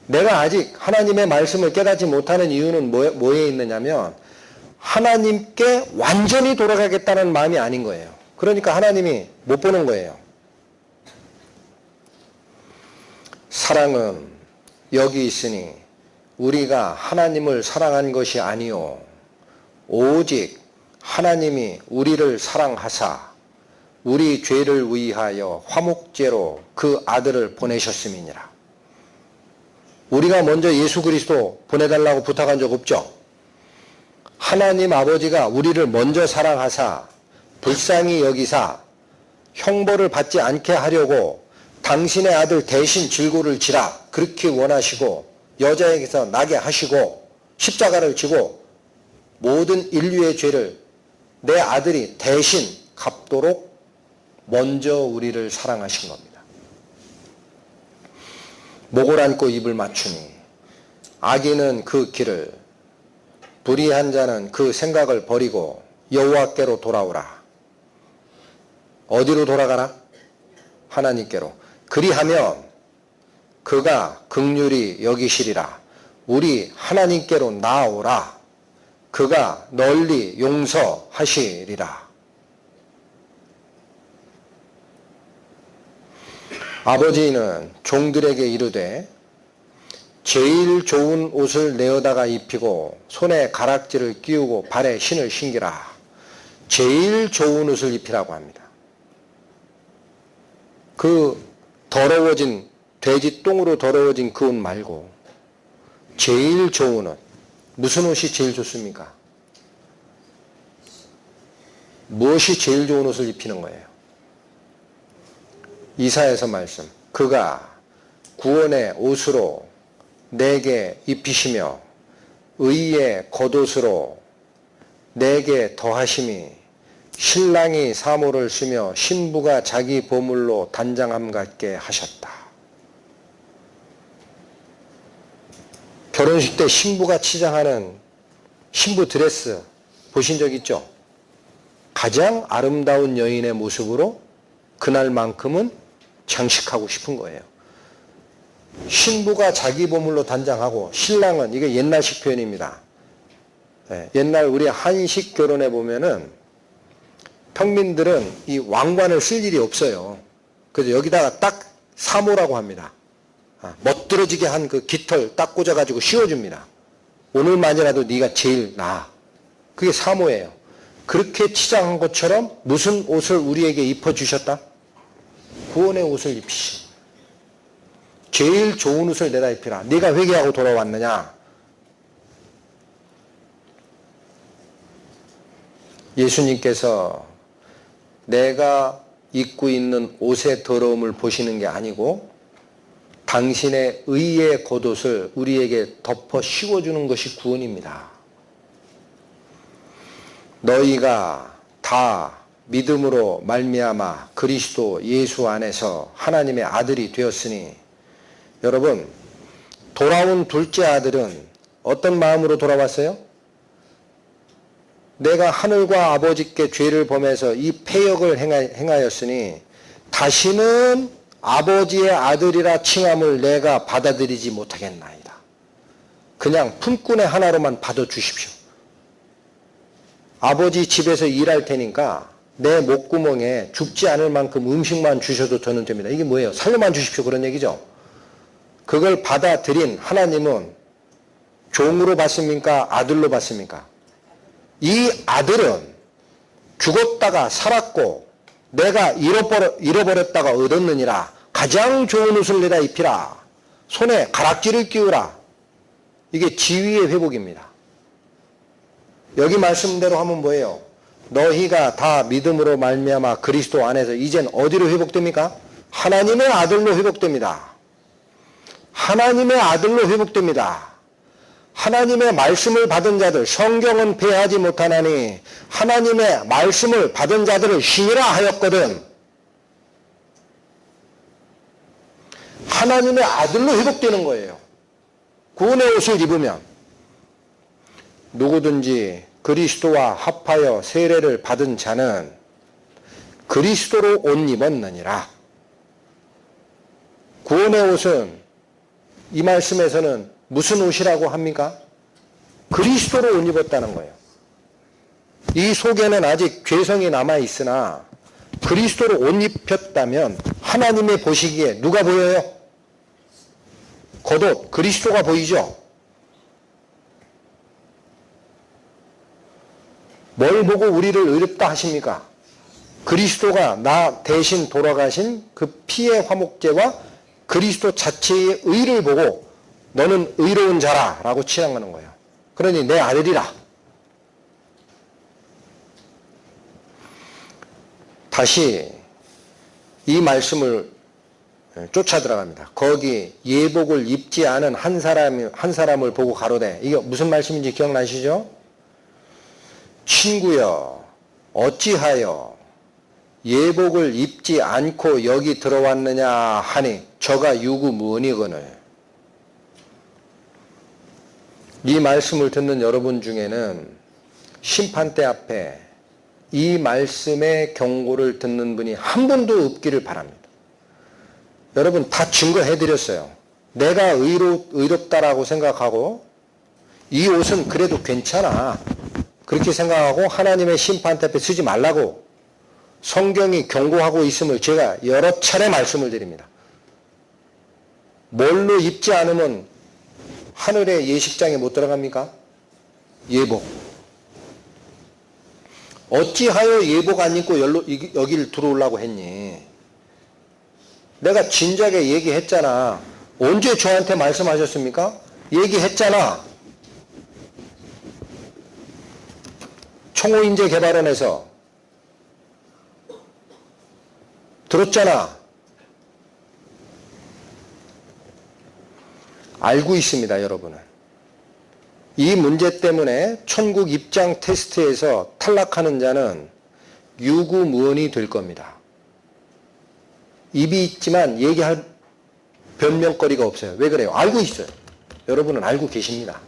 내가 아직 하나님의 말씀을 깨닫지 못하는 이유는 뭐에 있느냐면 하나님께 완전히 돌아가겠다는 마음이 아닌 거예요. 그러니까 하나님이 못 보는 거예요. 사랑은 여기 있으니 우리가 하나님을 사랑한 것이 아니요 오직 하나님이 우리를 사랑하사 우리 죄를 위하여 화목제로 그 아들을 보내셨음이니라. 우리가 먼저 예수 그리스도 보내달라고 부탁한 적 없죠? 하나님 아버지가 우리를 먼저 사랑하사 불쌍히 여기사 형벌을 받지 않게 하려고 당신의 아들 대신 질고를 지라 그렇게 원하시고 여자에게서 나게 하시고 십자가를 지고 모든 인류의 죄를 내 아들이 대신 갚도록 먼저 우리를 사랑하신 겁니다. 목을 안고 입을 맞추니 악인은 그 길을 불의한 자는 그 생각을 버리고 여호와께로 돌아오라. 어디로 돌아가라? 하나님께로. 그리하면 그가 긍휼히 여기시리라. 우리 하나님께로 나아오라. 그가 널리 용서하시리라. 아버지는 종들에게 이르되 제일 좋은 옷을 내어다가 입히고 손에 가락지를 끼우고 발에 신을 신기라. 제일 좋은 옷을 입히라고 합니다. 그 더러워진 돼지 똥으로 더러워진 그 옷 말고 제일 좋은 옷. 무슨 옷이 제일 좋습니까? 무엇이 제일 좋은 옷을 입히는 거예요? 이사야서 말씀. 그가 구원의 옷으로 내게 입히시며 의의 겉옷으로 내게 더하심이 신랑이 사모를 쓰며 신부가 자기 보물로 단장함 같게 하셨다. 결혼식 때 신부가 치장하는 신부 드레스 보신 적 있죠? 가장 아름다운 여인의 모습으로 그날만큼은 장식하고 싶은 거예요. 신부가 자기 보물로 단장하고 신랑은, 이게 옛날식 표현입니다. 옛날 우리 한식 결혼에 보면은 평민들은 이 왕관을 쓸 일이 없어요. 그래서 여기다가 딱 사모라고 합니다. 멋들어지게 한 그 깃털 딱 꽂아가지고 씌워줍니다. 오늘만이라도 네가 제일 나아. 그게 사모예요. 그렇게 치장한 것처럼 무슨 옷을 우리에게 입혀주셨다? 구원의 옷을 입히시. 제일 좋은 옷을 내다 입히라. 네가 회개하고 돌아왔느냐? 예수님께서 내가 입고 있는 옷의 더러움을 보시는 게 아니고 당신의 의의 겉옷을 우리에게 덮어 씌워주는 것이 구원입니다. 너희가 다 믿음으로 말미암아 그리스도 예수 안에서 하나님의 아들이 되었으니, 여러분, 돌아온 둘째 아들은 어떤 마음으로 돌아왔어요? 내가 하늘과 아버지께 죄를 범해서 이 패역을 행하였으니 다시는 아버지의 아들이라 칭함을 내가 받아들이지 못하겠나이다. 그냥 품꾼의 하나로만 받아주십시오. 아버지 집에서 일할 테니까 내 목구멍에 죽지 않을 만큼 음식만 주셔도 저는 됩니다. 이게 뭐예요? 살려만 주십시오, 그런 얘기죠. 그걸 받아들인 하나님은 종으로 받습니까? 아들로 받습니까? 이 아들은 죽었다가 살았고 내가 잃어버렸다가 얻었느니라. 가장 좋은 옷을 내다 입히라. 손에 가락지를 끼우라. 이게 지위의 회복입니다. 여기 말씀대로 하면 뭐예요? 너희가 다 믿음으로 말미암아 그리스도 안에서 이젠 어디로 회복됩니까? 하나님의 아들로 회복됩니다. 하나님의 아들로 회복됩니다. 하나님의 말씀을 받은 자들, 성경은 폐하지 못하나니 하나님의 말씀을 받은 자들을 신이라 하였거든. 하나님의 아들로 회복되는 거예요. 구원의 옷을 입으면. 누구든지 그리스도와 합하여 세례를 받은 자는 그리스도로 옷 입었느니라. 구원의 옷은 이 말씀에서는 무슨 옷이라고 합니까? 그리스도로 옷 입었다는 거예요. 이 속에는 아직 죄성이 남아있으나 그리스도로 옷 입혔다면 하나님의 보시기에 누가 보여요? 겉옷, 그리스도가 보이죠? 뭘 보고 우리를 의롭다 하십니까? 그리스도가 나 대신 돌아가신 그 피의 화목제와 그리스도 자체의 의를 보고 너는 의로운 자라 라고 칭하는 거예요. 그러니 내 아들이라. 다시 이 말씀을 쫓아 들어갑니다. 거기 예복을 입지 않은 한 사람을 보고 가로되, 이게 무슨 말씀인지 기억나시죠? 친구여, 어찌하여 예복을 입지 않고 여기 들어왔느냐 하니 저가 유구무언이거늘. 이 말씀을 듣는 여러분 중에는 심판대 앞에 이 말씀의 경고를 듣는 분이 한 분도 없기를 바랍니다. 여러분 다 증거해드렸어요. 내가 의롭다라고 생각하고 이 옷은 그래도 괜찮아, 그렇게 생각하고 하나님의 심판대 앞에 서지 말라고 성경이 경고하고 있음을 제가 여러 차례 말씀을 드립니다. 뭘로 입지 않으면 하늘의 예식장에 못 들어갑니까? 예복. 어찌하여 예복 안 입고 여기를 들어오려고 했니? 내가 진작에 얘기했잖아. 언제 저한테 말씀하셨습니까? 얘기했잖아. 청호인재 개발원에서 들었잖아. 알고 있습니다, 여러분은. 이 문제 때문에 천국 입장 테스트에서 탈락하는 자는 유구무언이 될 겁니다. 입이 있지만 얘기할 변명거리가 없어요. 왜 그래요? 알고 있어요. 여러분은 알고 계십니다.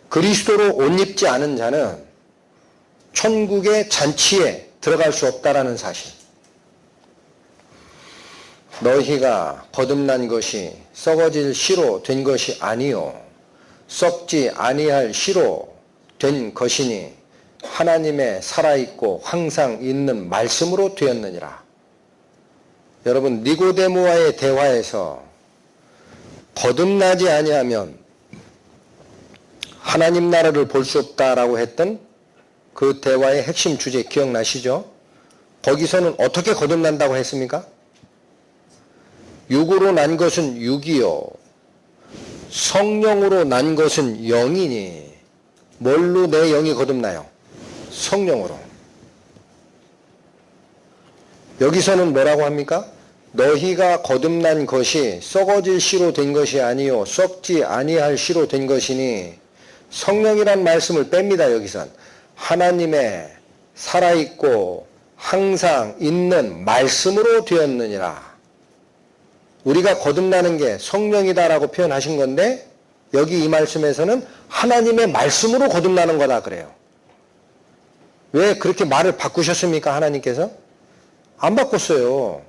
그리스도로 옷 입지 않은 자는 천국의 잔치에 들어갈 수 없다라는 사실. 너희가 거듭난 것이 썩어질 씨로 된 것이 아니요 썩지 아니할 씨로 된 것이니 하나님의 살아있고 항상 있는 말씀으로 되었느니라. 여러분, 니고데모와의 대화에서 거듭나지 아니하면 하나님 나라를 볼 수 없다라고 했던 그 대화의 핵심 주제 기억나시죠? 거기서는 어떻게 거듭난다고 했습니까? 육으로 난 것은 육이요, 성령으로 난 것은 영이니. 뭘로 내 영이 거듭나요? 성령으로. 여기서는 뭐라고 합니까? 너희가 거듭난 것이 썩어질 씨로 된 것이 아니요 썩지 아니할 씨로 된 것이니. 성령이란 말씀을 뺍니다. 여기선 하나님의 살아있고 항상 있는 말씀으로 되었느니라. 우리가 거듭나는 게 성령이다라고 표현하신 건데 여기 이 말씀에서는 하나님의 말씀으로 거듭나는 거다 그래요. 왜 그렇게 말을 바꾸셨습니까? 하나님께서? 안 바꿨어요.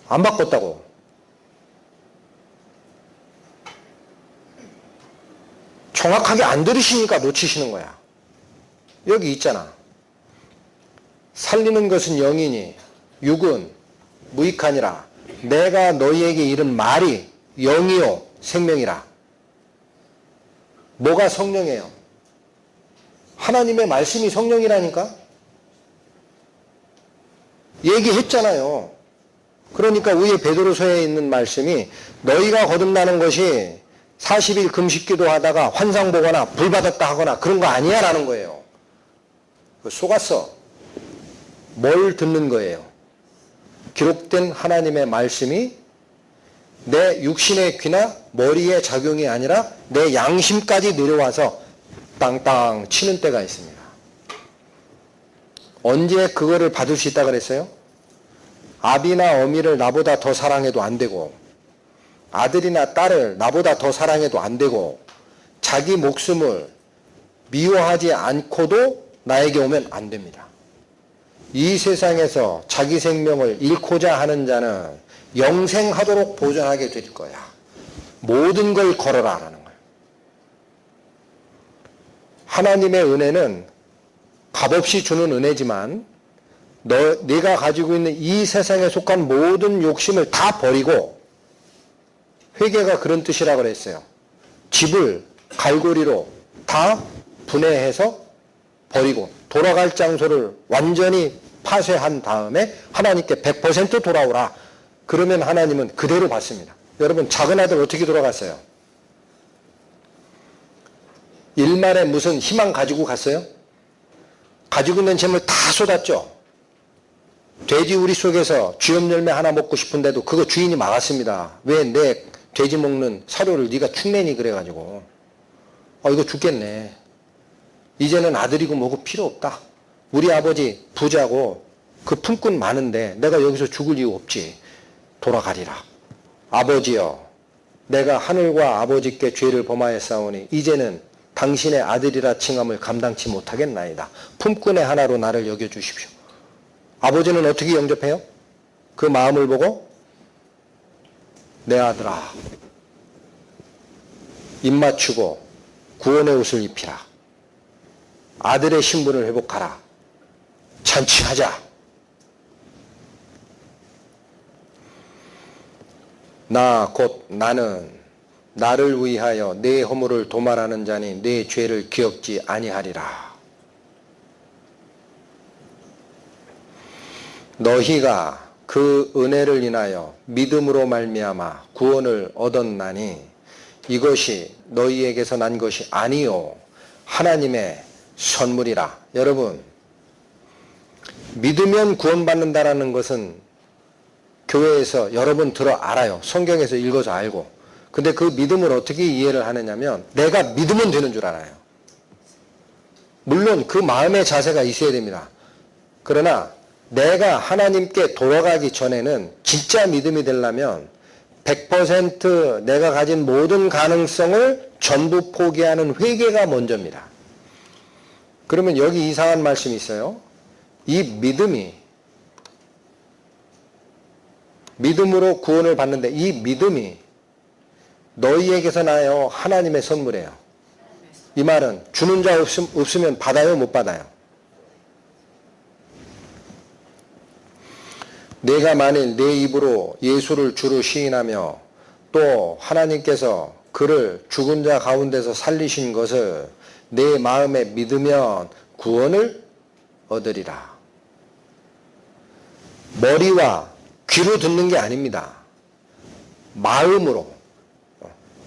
안 바꿨다고. 정확하게 안 들으시니까 놓치시는 거야. 여기 있잖아. 살리는 것은 영이니 육은 무익하니라. 내가 너희에게 이른 말이 영이요 생명이라. 뭐가 성령이에요? 하나님의 말씀이 성령이라니까? 얘기했잖아요. 그러니까 위에 베드로서에 있는 말씀이 너희가 거듭나는 것이 40일 금식기도 하다가 환상 보거나 불 받았다 하거나 그런 거 아니야 라는 거예요. 속았어. 뭘 듣는 거예요? 기록된 하나님의 말씀이 내 육신의 귀나 머리의 작용이 아니라 내 양심까지 내려와서 땅땅 치는 때가 있습니다. 언제 그거를 받을 수 있다 그랬어요? 아비나 어미를 나보다 더 사랑해도 안 되고, 아들이나 딸을 나보다 더 사랑해도 안 되고, 자기 목숨을 미워하지 않고도 나에게 오면 안 됩니다. 이 세상에서 자기 생명을 잃고자 하는 자는 영생하도록 보존하게 될 거야. 모든 걸 걸어라 라는 거예요. 하나님의 은혜는 값없이 주는 은혜지만 네가 가지고 있는 이 세상에 속한 모든 욕심을 다 버리고, 회개가 그런 뜻이라고 그랬어요. 집을 갈고리로 다 분해해서 버리고 돌아갈 장소를 완전히 파쇄한 다음에 하나님께 100% 돌아오라. 그러면 하나님은 그대로 받습니다. 여러분, 작은 아들 어떻게 돌아갔어요? 일말에 무슨 희망 가지고 갔어요? 가지고 있는 재물 다 쏟았죠. 돼지 우리 속에서 쥐염 열매 하나 먹고 싶은데도 그거 주인이 막았습니다. 왜 내 돼지 먹는 사료를 네가 축내니 그래가지고. 이거 죽겠네. 이제는 아들이고 뭐고 필요 없다. 우리 아버지 부자고 그 품꾼 많은데 내가 여기서 죽을 이유 없지. 돌아가리라. 아버지여, 내가 하늘과 아버지께 죄를 범하였사오니 이제는 당신의 아들이라 칭함을 감당치 못하겠나이다. 품꾼의 하나로 나를 여겨주십시오. 아버지는 어떻게 영접해요? 그 마음을 보고 내 아들아, 입 맞추고 구원의 옷을 입히라. 아들의 신분을 회복하라. 잔치하자. 나 곧 나는 나를 위하여 내 허물을 도말하는 자니 내 죄를 기억지 아니하리라. 너희가 그 은혜를 인하여 믿음으로 말미암아 구원을 얻었나니 이것이 너희에게서 난 것이 아니요 하나님의 선물이라. 여러분, 믿으면 구원받는다라는 것은 교회에서 여러 번 들어 알아요. 성경에서 읽어서 알고. 근데 그 믿음을 어떻게 이해를 하느냐면 내가 믿으면 되는 줄 알아요. 물론 그 마음의 자세가 있어야 됩니다. 그러나 내가 하나님께 돌아가기 전에는 진짜 믿음이 되려면 100% 내가 가진 모든 가능성을 전부 포기하는 회개가 먼저입니다. 그러면 여기 이상한 말씀이 있어요. 이 믿음으로 구원을 받는데 이 믿음이 너희에게서 나요 하나님의 선물이에요. 이 말은 주는 자 없으면 받아요, 못 받아요? 내가 만일 내 입으로 예수를 주로 시인하며 또 하나님께서 그를 죽은 자 가운데서 살리신 것을 내 마음에 믿으면 구원을 얻으리라. 머리와 귀로 듣는 게 아닙니다. 마음으로.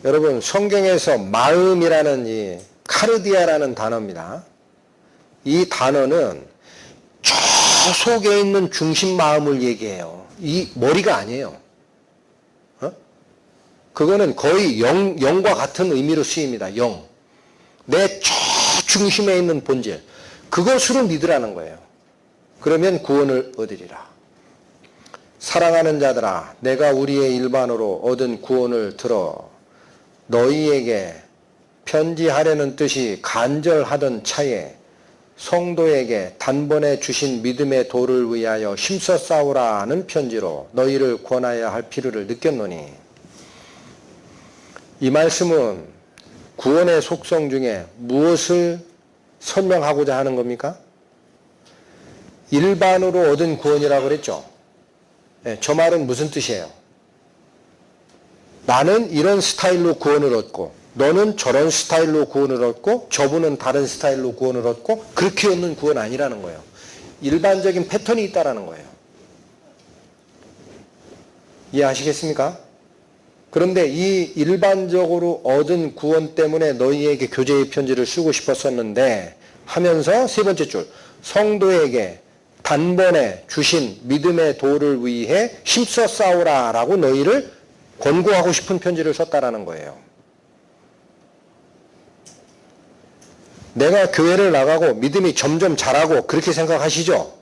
여러분, 성경에서 마음이라는 이 카르디아라는 단어입니다. 이 단어는 저 속에 있는 중심 마음을 얘기해요. 이 머리가 아니에요. 그거는 거의 영과 같은 의미로 쓰입니다. 영. 내 저 중심에 있는 본질. 그것으로 믿으라는 거예요. 그러면 구원을 얻으리라. 사랑하는 자들아, 내가 우리의 일반으로 얻은 구원을 들어 너희에게 편지하려는 뜻이 간절하던 차에 성도에게 단번에 주신 믿음의 도를 위하여 힘써 싸우라는 편지로 너희를 권하여야 할 필요를 느꼈노니, 이 말씀은 구원의 속성 중에 무엇을 설명하고자 하는 겁니까? 일반으로 얻은 구원이라고 그랬죠. 네, 저 말은 무슨 뜻이에요? 나는 이런 스타일로 구원을 얻고, 너는 저런 스타일로 구원을 얻고, 저분은 다른 스타일로 구원을 얻고, 그렇게 얻는 구원 아니라는 거예요. 일반적인 패턴이 있다라는 거예요. 이해하시겠습니까? 그런데 이 일반적으로 얻은 구원 때문에 너희에게 교제의 편지를 쓰고 싶었었는데 하면서 세 번째 줄, 성도에게 단번에 주신 믿음의 도를 위해 힘써 싸우라 라고 너희를 권고하고 싶은 편지를 썼다라는 거예요. 내가 교회를 나가고 믿음이 점점 자라고 그렇게 생각하시죠?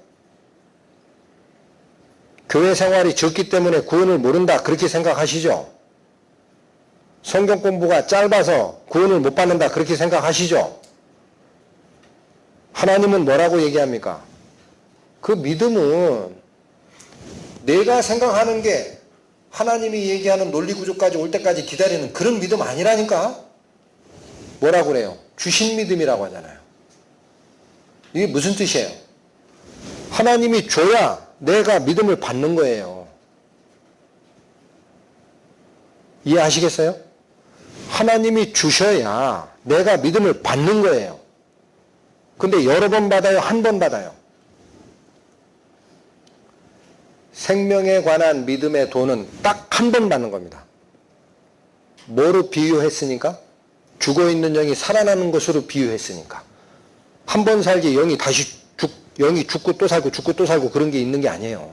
교회 생활이 적기 때문에 구원을 모른다 그렇게 생각하시죠? 성경 공부가 짧아서 구원을 못 받는다 그렇게 생각하시죠? 하나님은 뭐라고 얘기합니까? 그 믿음은 내가 생각하는 게 하나님이 얘기하는 논리 구조까지 올 때까지 기다리는 그런 믿음 아니라니까? 뭐라고 그래요? 주신 믿음이라고 하잖아요. 이게 무슨 뜻이에요? 하나님이 줘야 내가 믿음을 받는 거예요. 이해하시겠어요? 하나님이 주셔야 내가 믿음을 받는 거예요. 근데 여러 번 받아요? 한 번 받아요? 생명에 관한 믿음의 도는 딱 한 번 받는 겁니다. 뭐로 비유했으니까? 죽어있는 영이 살아나는 것으로 비유했으니까. 한 번 살기 영이 다시 영이 죽고 또 살고 죽고 또 살고 그런 게 있는 게 아니에요.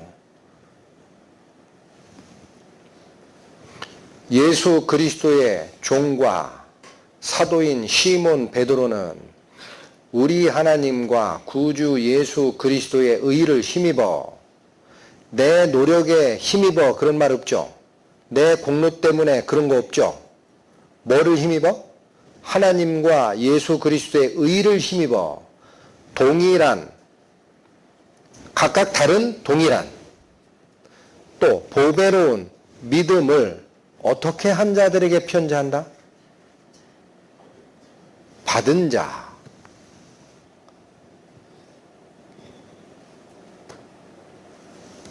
예수 그리스도의 종과 사도인 시몬 베드로는 우리 하나님과 구주 예수 그리스도의 의를 힘입어, 내 노력에 힘입어 그런 말 없죠? 내 공로 때문에 그런 거 없죠? 뭐를 힘입어? 하나님과 예수 그리스도의 의를 힘입어 동일한, 각각 다른 동일한, 또 보배로운 믿음을 어떻게 한 자들에게 편지한다? 받은 자.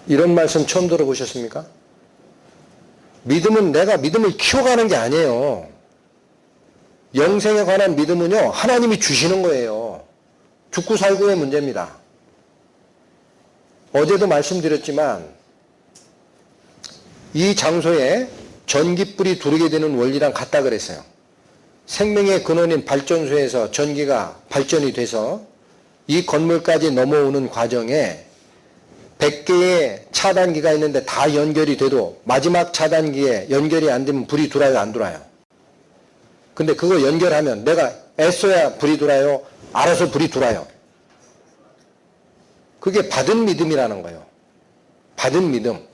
이런 말씀 처음 들어보셨습니까? 믿음은 내가 믿음을 키워가는 게 아니에요. 영생에 관한 믿음은요, 하나님이 주시는 거예요. 죽고 살고의 문제입니다. 어제도 말씀드렸지만 이 장소에 전기불이 두르게 되는 원리랑 같다 그랬어요. 생명의 근원인 발전소에서 전기가 발전이 돼서 이 건물까지 넘어오는 과정에 100개의 차단기가 있는데 다 연결이 돼도 마지막 차단기에 연결이 안 되면 불이 돌아요, 안 돌아요? 근데 그거 연결하면 내가 애써야 불이 돌아요? 알아서 불이 돌아요? 그게 받은 믿음이라는 거예요. 받은 믿음.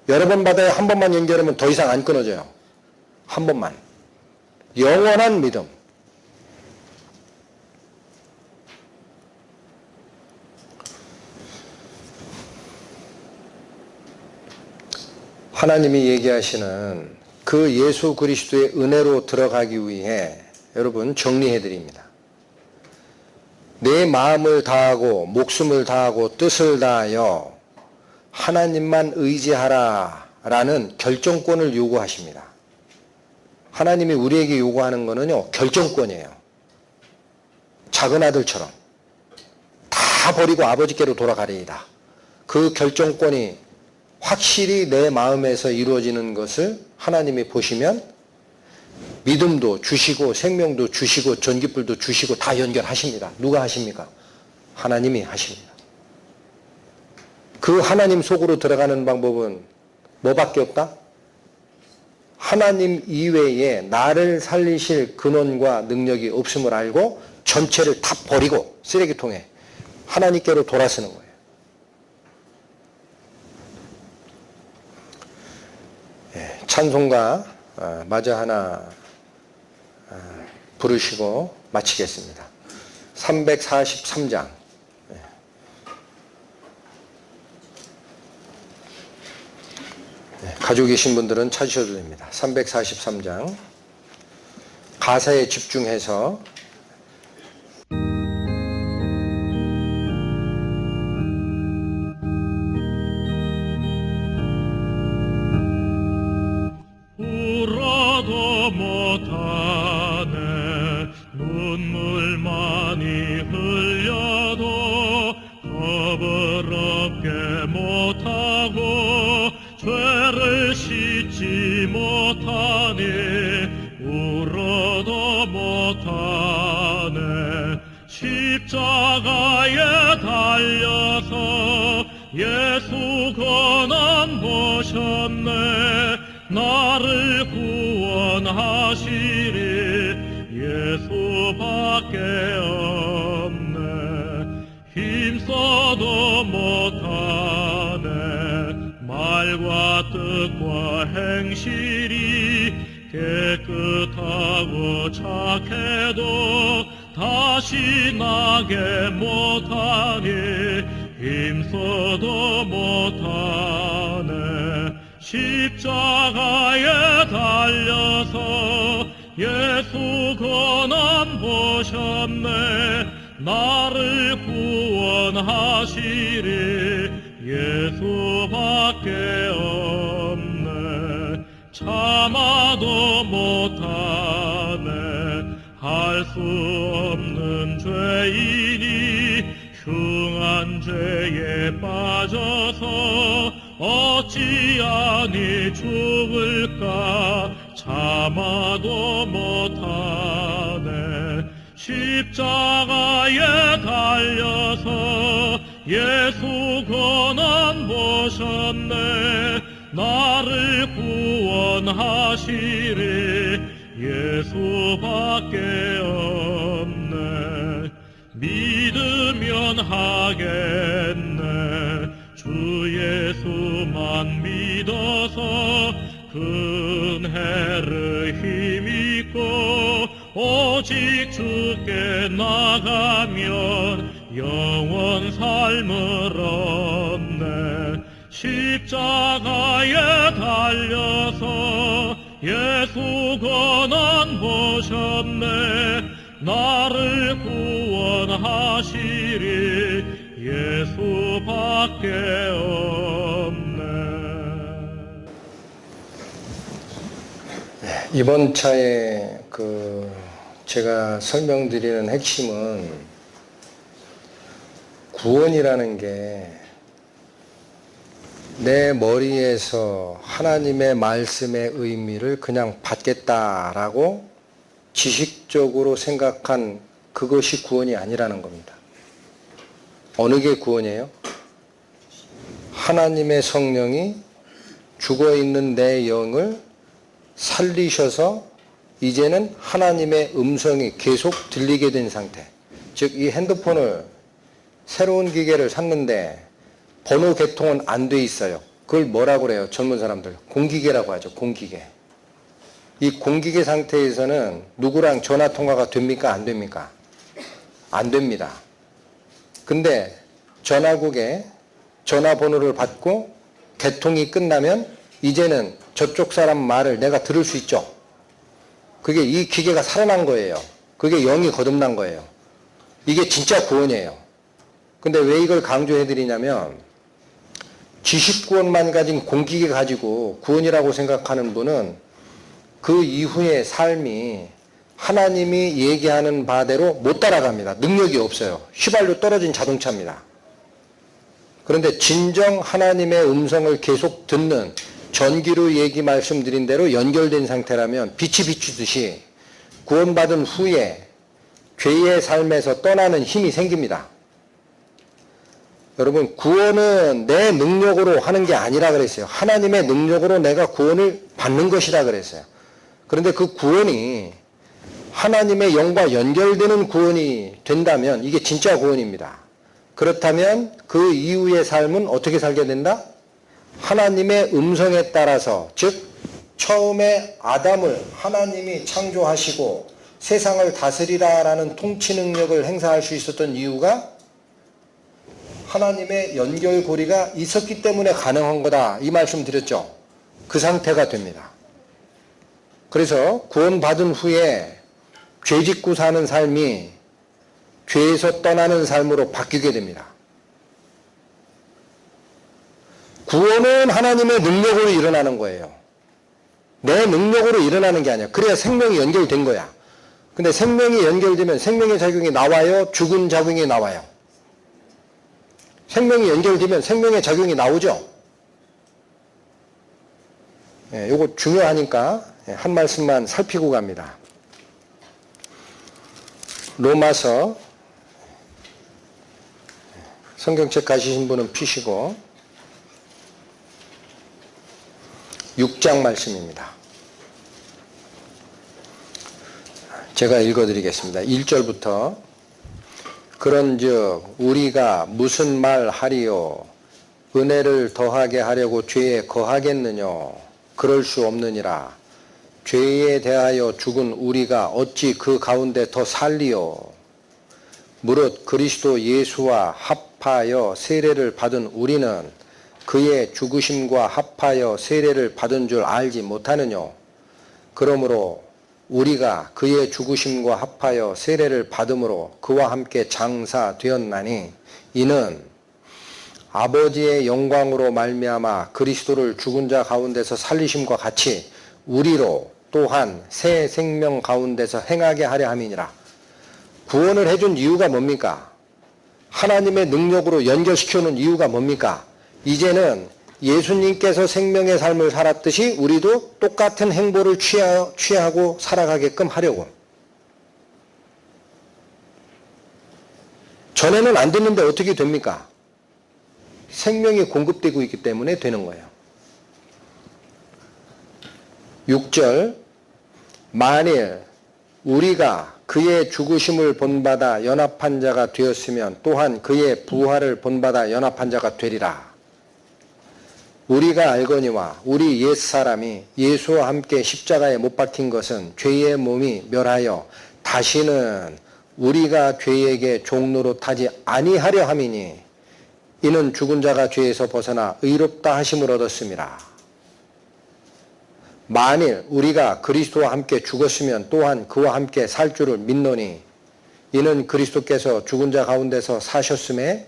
여러 번 받아야 한 번만 연결하면 더 이상 안 끊어져요. 한 번만. 영원한 믿음. 하나님이 얘기하시는 그 예수 그리스도의 은혜로 들어가기 위해 여러분 정리해 드립니다. 내 마음을 다하고 목숨을 다하고 뜻을 다하여 하나님만 의지하라 라는 결정권을 요구하십니다. 하나님이 우리에게 요구하는 거는요, 결정권이에요. 작은 아들처럼 다 버리고 아버지께로 돌아가리이다. 그 결정권이 확실히 내 마음에서 이루어지는 것을 하나님이 보시면 믿음도 주시고 생명도 주시고 전깃불도 주시고 다 연결하십니다. 누가 하십니까? 하나님이 하십니다. 그 하나님 속으로 들어가는 방법은 뭐밖에 없다? 하나님 이외에 나를 살리실 근원과 능력이 없음을 알고 전체를 다 버리고 쓰레기통에 하나님께로 돌아서는 거예요. 찬송가 마저 하나 부르시고 마치겠습니다. 343장. 가지고 계신 분들은 찾으셔도 됩니다. 343장. 가사에 집중해서 울어도 못하네 눈물 많이 흘려도 겁을 없게 못하고 죄를 씻지 못하니 울어도 못하네 십자가에 달려서 예수 고난 보셨네 나를 구원하시리 예수밖에 없네 힘써도 못하네 말과 뜻과 행실이 깨끗하고 착해도 다시 나게 못하니 힘써도 못하네 십자가에 달려서 예수 고난 보셨네 나를 구원하시리 예수밖에 없네 참아도 못하네 할 수 없는 죄인이 흉한 죄에 빠져서 어찌하니 죽을까 참아도 못하네 십자가에 달려서 예수 고난 보셨네 나를 구원하시리 예수밖에 없네 믿으면 하겠네 주 예수만 믿어서 근혜를 힘입고 오직 주께 나가면 영원 삶을 얻네 십자가에 달려서 예수 고난 보셨네 나를 구원하시리 예수밖에 없네. 이번 차에 제가 설명드리는 핵심은 구원이라는 게 내 머리에서 하나님의 말씀의 의미를 그냥 받겠다라고 지식적으로 생각한 그것이 구원이 아니라는 겁니다. 어느 게 구원이에요? 하나님의 성령이 죽어있는 내 영을 살리셔서 이제는 하나님의 음성이 계속 들리게 된 상태. 즉, 이 핸드폰을 새로운 기계를 샀는데 번호 개통은 안 돼 있어요. 그걸 뭐라고 그래요? 젊은 사람들. 공기계라고 하죠. 공기계. 이 공기계 상태에서는 누구랑 전화 통화가 됩니까? 안 됩니까? 안 됩니다. 근데 전화국에 전화번호를 받고 개통이 끝나면 이제는 저쪽 사람 말을 내가 들을 수 있죠. 그게 이 기계가 살아난 거예요. 그게 영이 거듭난 거예요. 이게 진짜 구원이에요. 근데 왜 이걸 강조해 드리냐면 지식구원만 가진 공기계 가지고 구원이라고 생각하는 분은 그 이후의 삶이 하나님이 얘기하는 바대로 못 따라갑니다. 능력이 없어요. 휘발유 떨어진 자동차입니다. 그런데 진정 하나님의 음성을 계속 듣는 전기로 얘기 말씀드린 대로 연결된 상태라면 빛이 비추듯이 구원받은 후에 죄의 삶에서 떠나는 힘이 생깁니다. 여러분, 구원은 내 능력으로 하는 게 아니라 그랬어요. 하나님의 능력으로 내가 구원을 받는 것이라 그랬어요. 그런데 그 구원이 하나님의 영과 연결되는 구원이 된다면 이게 진짜 구원입니다. 그렇다면 그 이후의 삶은 어떻게 살게 된다? 하나님의 음성에 따라서, 즉 처음에 아담을 하나님이 창조하시고 세상을 다스리라라는 통치 능력을 행사할 수 있었던 이유가 하나님의 연결고리가 있었기 때문에 가능한 거다. 이 말씀 드렸죠. 그 상태가 됩니다. 그래서 구원받은 후에 죄 짓고 사는 삶이 죄에서 떠나는 삶으로 바뀌게 됩니다. 구원은 하나님의 능력으로 일어나는 거예요. 내 능력으로 일어나는 게 아니야. 그래야 생명이 연결된 거야. 근데 생명이 연결되면 생명의 작용이 나와요? 죽은 작용이 나와요? 생명이 연결되면 생명의 작용이 나오죠? 요거 중요하니까 한 말씀만 살피고 갑니다. 로마서, 성경책 가시신 분은 피시고 6장 말씀입니다. 제가 읽어드리겠습니다. 1절부터 그런즉 우리가 무슨 말 하리요? 은혜를 더하게 하려고 죄에 거하겠느냐? 그럴 수 없느니라. 죄에 대하여 죽은 우리가 어찌 그 가운데 더 살리요? 무릇 그리스도 예수와 합하여 세례를 받은 우리는 그의 죽으심과 합하여 세례를 받은 줄 알지 못하느냐? 그러므로 우리가 그의 죽으심과 합하여 세례를 받음으로 그와 함께 장사되었나니 이는 아버지의 영광으로 말미암아 그리스도를 죽은 자 가운데서 살리심과 같이 우리로 또한 새 생명 가운데서 행하게 하려 함이니라. 구원을 해준 이유가 뭡니까? 하나님의 능력으로 연결시켜놓은 이유가 뭡니까? 이제는 예수님께서 생명의 삶을 살았듯이 우리도 똑같은 행보를 취하고 살아가게끔 하려고. 전에는 안 됐는데 어떻게 됩니까? 생명이 공급되고 있기 때문에 되는 거예요. 6절 만일 우리가 그의 죽으심을 본받아 연합한 자가 되었으면 또한 그의 부활을 본받아 연합한 자가 되리라. 우리가 알거니와 우리 옛사람이 예수와 함께 십자가에 못 박힌 것은 죄의 몸이 멸하여 다시는 우리가 죄에게 종로로 타지 아니하려 함이니 이는 죽은 자가 죄에서 벗어나 의롭다 하심을 얻었음이라. 만일 우리가 그리스도와 함께 죽었으면 또한 그와 함께 살 줄을 믿노니 이는 그리스도께서 죽은 자 가운데서 사셨음에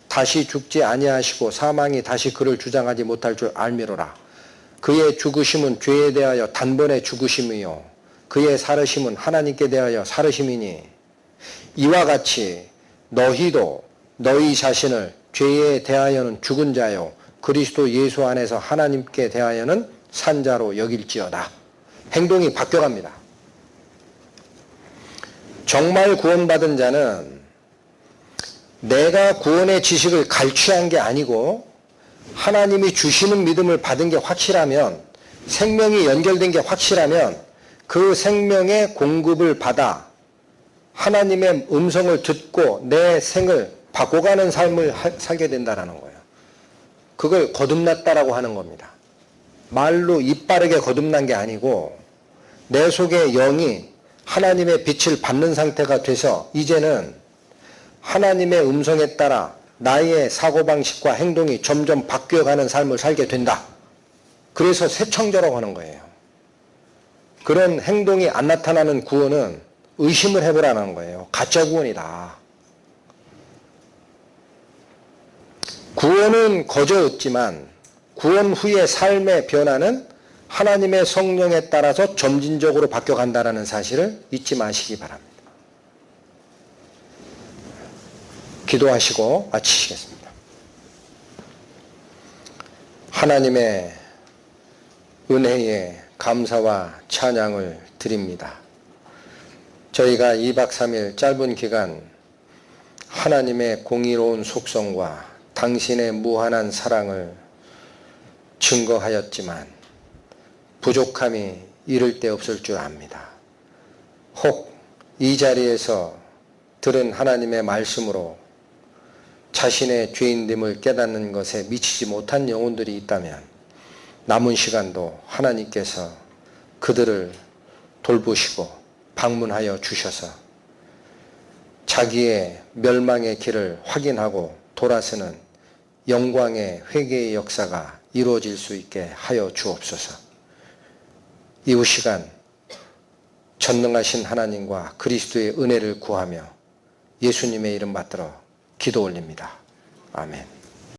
다시 죽지 아니하시고 사망이 다시 그를 주장하지 못할 줄 알미로라. 그의 죽으심은 죄에 대하여 단번에 죽으심이요 그의 살으심은 하나님께 대하여 살으심이니 이와 같이 너희도 너희 자신을 죄에 대하여는 죽은 자요 그리스도 예수 안에서 하나님께 대하여는 산 자로 여길지어다. 행동이 바뀌어갑니다. 정말 구원받은 자는 내가 구원의 지식을 갈취한 게 아니고 하나님이 주시는 믿음을 받은 게 확실하면, 생명이 연결된 게 확실하면 그 생명의 공급을 받아 하나님의 음성을 듣고 내 생을 바꿔가는 삶을 살게 된다는 거예요. 그걸 거듭났다라고 하는 겁니다. 말로 이빠르게 거듭난 게 아니고 내 속의 영이 하나님의 빛을 받는 상태가 돼서 이제는 하나님의 음성에 따라 나의 사고방식과 행동이 점점 바뀌어가는 삶을 살게 된다. 그래서 새 창조라고 하는 거예요. 그런 행동이 안 나타나는 구원은 의심을 해보라는 거예요. 가짜 구원이다. 구원은 거저 얻지만 구원 후의 삶의 변화는 하나님의 성령에 따라서 점진적으로 바뀌어간다는 사실을 잊지 마시기 바랍니다. 기도하시고 마치시겠습니다. 하나님의 은혜에 감사와 찬양을 드립니다. 저희가 2박 3일 짧은 기간 하나님의 공의로운 속성과 당신의 무한한 사랑을 증거하였지만 부족함이 이를 데 없을 줄 압니다. 혹 이 자리에서 들은 하나님의 말씀으로 자신의 죄인됨을 깨닫는 것에 미치지 못한 영혼들이 있다면 남은 시간도 하나님께서 그들을 돌보시고 방문하여 주셔서 자기의 멸망의 길을 확인하고 돌아서는 영광의 회개의 역사가 이루어질 수 있게 하여 주옵소서. 이후 시간 전능하신 하나님과 그리스도의 은혜를 구하며 예수님의 이름 받들어 기도 올립니다. 아멘.